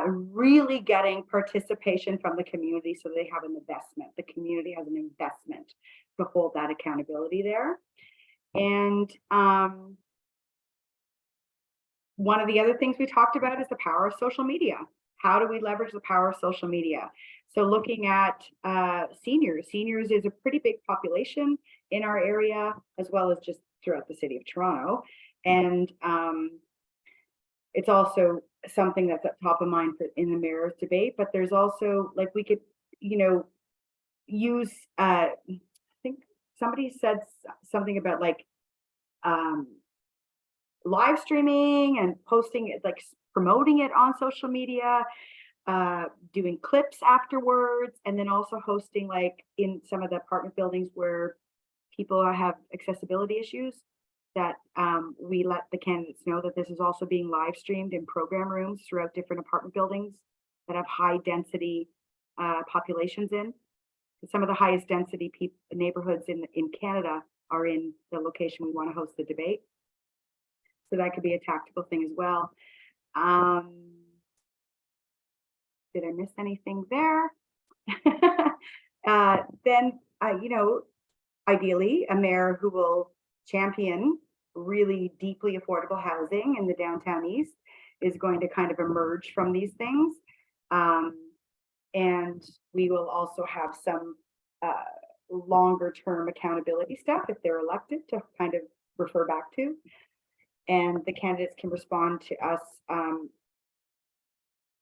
really getting participation from the community so they have an investment. The community has an investment to hold that accountability there. And one of the other things we talked about is the power of social media. How do we leverage the power of social media? So looking at seniors is a pretty big population in our area, as well as just throughout the city of Toronto. And it's also something that's at top of mind in the mayor's debate, but there's also like we could, use, I think somebody said something about like live streaming and posting it, like promoting it on social media, doing clips afterwards, and then also hosting like in some of the apartment buildings where people have accessibility issues, that we let the candidates know that this is also being live streamed in program rooms throughout different apartment buildings that have high density populations in. Some of the highest density neighborhoods in Canada are in the location we want to host the debate. So that could be a tactical thing as well. Did I miss anything there? Then, ideally, a mayor who will champion really deeply affordable housing in the downtown east is going to kind of emerge from these things. And we will also have some longer term accountability stuff if they're elected to kind of refer back to. And the candidates can respond to us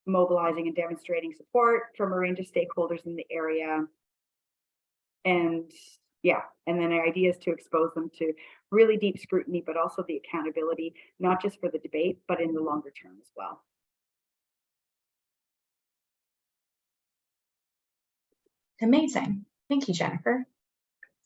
mobilizing and demonstrating support from a range of stakeholders in the area. And yeah, and then ideas to expose them to really deep scrutiny, but also the accountability, not just for the debate, but in the longer term as well. Amazing. Thank you, Jennifer.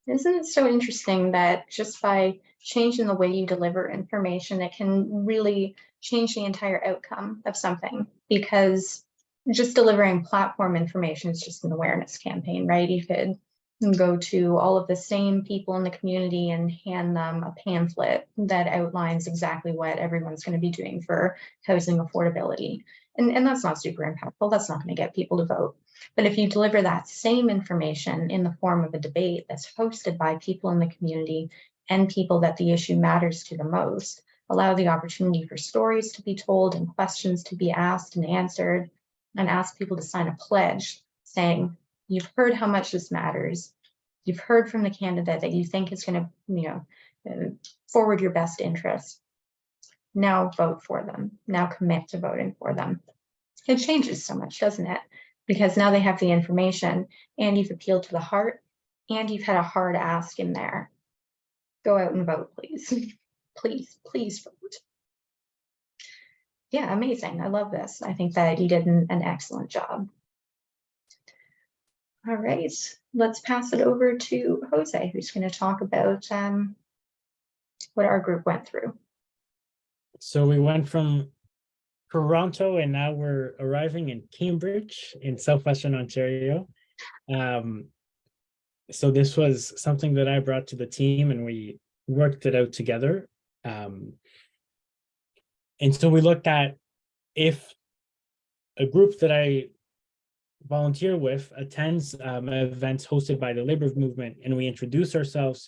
Isn't it so interesting that just by changing the way you deliver information, it can really change the entire outcome of something? Because just delivering platform information is just an awareness campaign, right? You could and go to all of the same people in the community and hand them a pamphlet that outlines exactly what everyone's going to be doing for housing affordability. And that's not super impactful. That's not going to get people to vote. But if you deliver that same information in the form of a debate that's hosted by people in the community and people that the issue matters to the most, allow the opportunity for stories to be told and questions to be asked and answered, and ask people to sign a pledge saying, you've heard how much this matters. You've heard from the candidate that you think is going to, forward your best interests. Now vote for them. Now commit to voting for them. It changes so much, doesn't it? Because now they have the information and you've appealed to the heart and you've had a hard ask in there. Go out and vote, please. Please vote. Yeah, amazing. I love this. I think that you did an excellent job. All right, let's pass it over to Jose, who's going to talk about what our group went through. So we went from Toronto and now we're arriving in Cambridge in southwestern Ontario. So this was something that I brought to the team and we worked it out together. And so we looked at if a group that I volunteer with attends events hosted by the labor movement and we introduce ourselves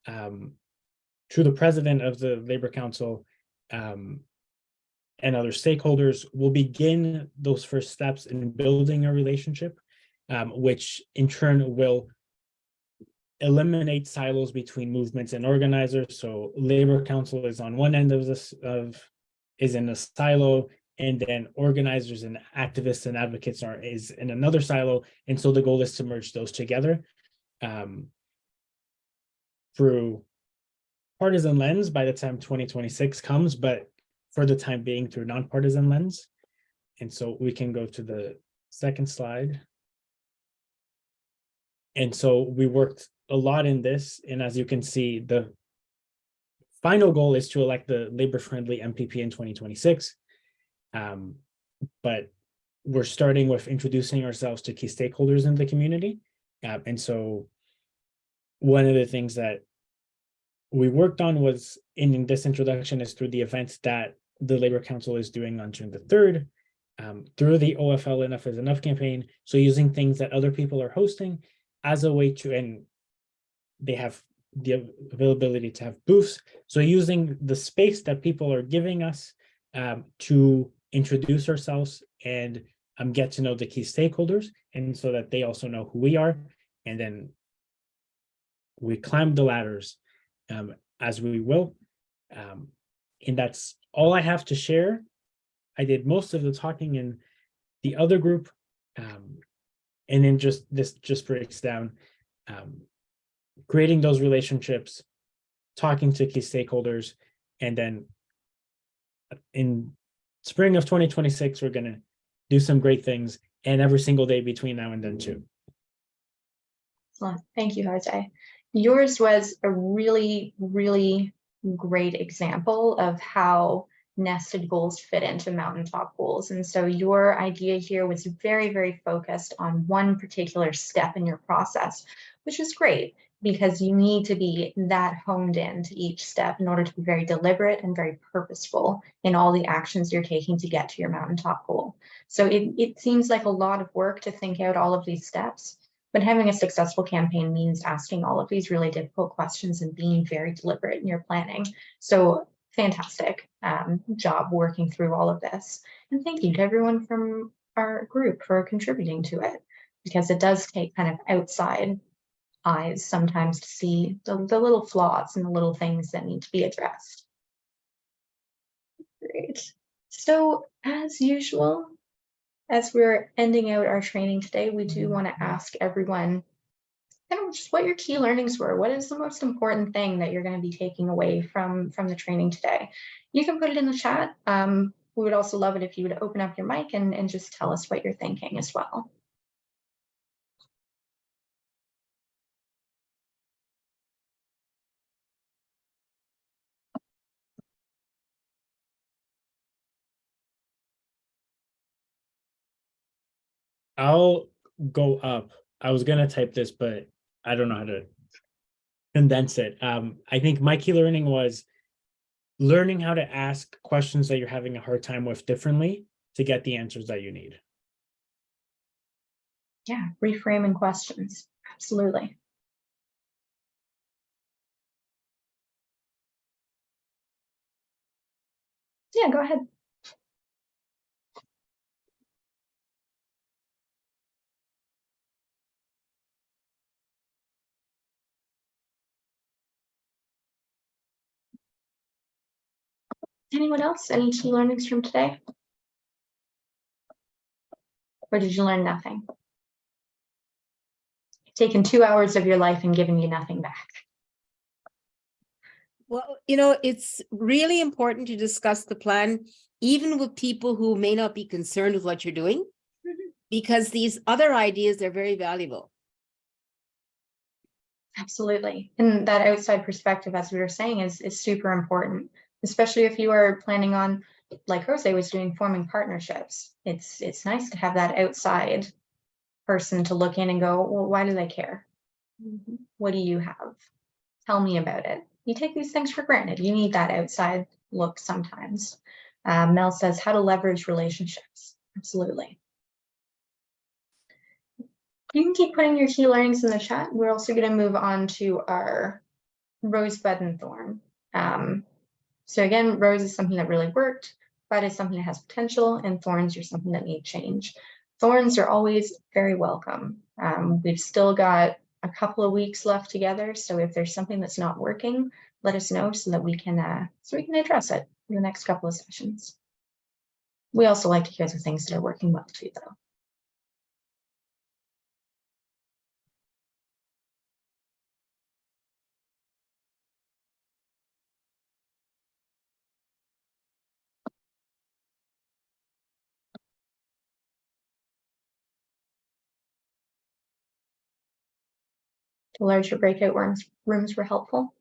to the president of the Labor Council and other stakeholders, we'll begin those first steps in building a relationship, which in turn will eliminate silos between movements and organizers. So Labor Council is on one end of this is in a silo, and then organizers and activists and advocates is in another silo. And so the goal is to merge those together through partisan lens by the time 2026 comes, but for the time being through nonpartisan lens. And so we can go to the second slide. And so we worked a lot in this. And as you can see, the final goal is to elect the labor-friendly MPP in 2026. But we're starting with introducing ourselves to key stakeholders in the community. And so one of the things that we worked on was in this introduction is through the events that the Labor Council is doing on June the 3rd, through the OFL Enough is Enough campaign. So using things that other people are hosting as a way to, and they have the availability to have booths. So using the space that people are giving us to introduce ourselves and get to know the key stakeholders, and so that they also know who we are. And then we climb the ladders as we will. And that's all I have to share. I did most of the talking in the other group. And then this breaks down creating those relationships, talking to key stakeholders, and then in spring of 2026, we're going to do some great things, and every single day between now and then too. Excellent. Thank you, Jose. Yours was a really, really great example of how nested goals fit into mountaintop goals. And so your idea here was very, very focused on one particular step in your process, which is great because you need to be that honed in to each step in order to be very deliberate and very purposeful in all the actions you're taking to get to your mountaintop goal. So it seems like a lot of work to think out all of these steps, but having a successful campaign means asking all of these really difficult questions and being very deliberate in your planning. So fantastic job working through all of this. And thank you to everyone from our group for contributing to it, because it does take kind of outside eyes sometimes to see the little flaws and the little things that need to be addressed. Great. So as usual, as we're ending out our training today, we do want to ask everyone kind of just what your key learnings were. What is the most important thing that you're going to be taking away from the training today? You can put it in the chat. We would also love it if you would open up your mic and just tell us what you're thinking as well. I'll go up. I was going to type this, but I don't know how to condense it. I think my key learning was learning how to ask questions that you're having a hard time with differently to get the answers that you need. Yeah, reframing questions. Absolutely. Yeah, go ahead. Anyone else? Any key learnings from today? Or did you learn nothing? Taken 2 hours of your life and given you nothing back. Well, it's really important to discuss the plan, even with people who may not be concerned with what you're doing, because these other ideas are very valuable. Absolutely. And that outside perspective, as we were saying, is super important, especially if you are planning on, like Jose was doing, forming partnerships. It's nice to have that outside person to look in and go, well, why do they care? What do you have? Tell me about it. You take these things for granted. You need that outside look sometimes. Mel says how to leverage relationships. Absolutely. You can keep putting your key learnings in the chat. We're also going to move on to our rosebud and thorn. So again, rose is something that really worked, bud is something that has potential, and thorns are something that need change. Thorns are always very welcome. We've still got a couple of weeks left together, so if there's something that's not working, let us know so that we can address it in the next couple of sessions. We also like to hear the things that are working well too, though. The larger breakout rooms were helpful.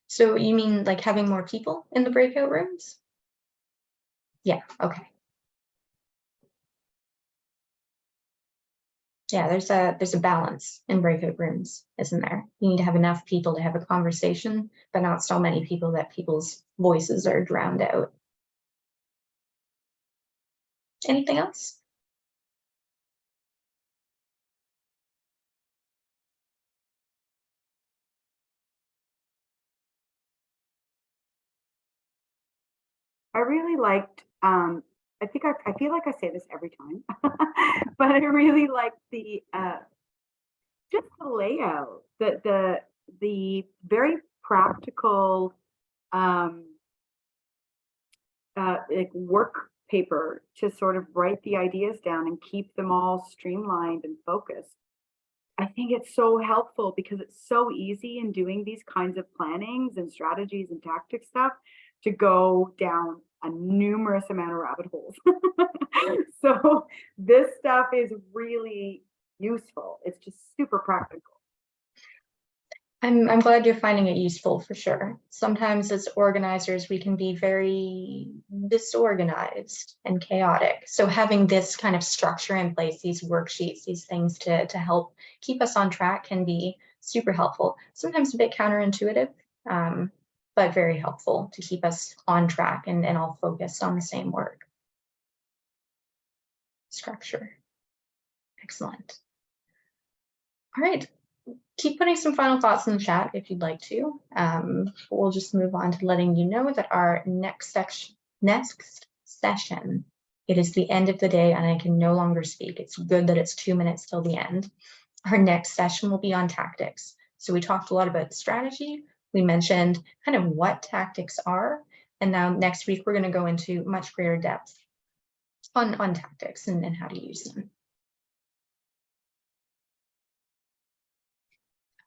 So you mean like having more people in the breakout rooms? Yeah, okay. Yeah, there's a balance in breakout rooms, isn't there? You need to have enough people to have a conversation, but not so many people that people's voices are drowned out. Anything else? I really liked, I feel like I say this every time, but I really liked the, just the layout, the very practical, like work paper to sort of write the ideas down and keep them all streamlined and focused. I think it's so helpful because it's so easy in doing these kinds of plannings and strategies and tactic stuff to go down a numerous amount of rabbit holes. So this stuff is really useful. It's just super practical. I'm glad you're finding it useful for sure. Sometimes as organizers, we can be very disorganized and chaotic. So having this kind of structure in place, these worksheets, these things to help keep us on track can be super helpful. Sometimes a bit counterintuitive, but very helpful to keep us on track and all focused on the same work. Structure. Excellent. All right. Keep putting some final thoughts in the chat if you'd like to. We'll just move on to letting you know that our next session, it is the end of the day and I can no longer speak. It's good that it's 2 minutes till the end. Our next session will be on tactics. So we talked a lot about strategy. We mentioned kind of what tactics are. And now next week, we're going to go into much greater depth on tactics and how to use them.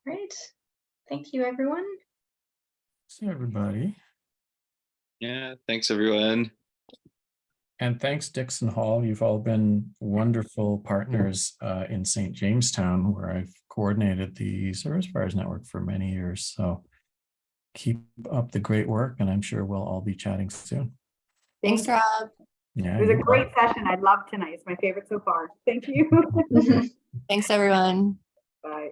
Great. Thank you, everyone. See everybody. Yeah, thanks everyone. And thanks, Dixon Hall. You've all been wonderful partners in St. Jamestown, where I've coordinated the Service Bars Network for many years. So keep up the great work, and I'm sure we'll all be chatting soon. Thanks, Rob. Yeah, It was a great session. I loved tonight. It's my favorite so far. Thank you. Thanks, everyone. Bye.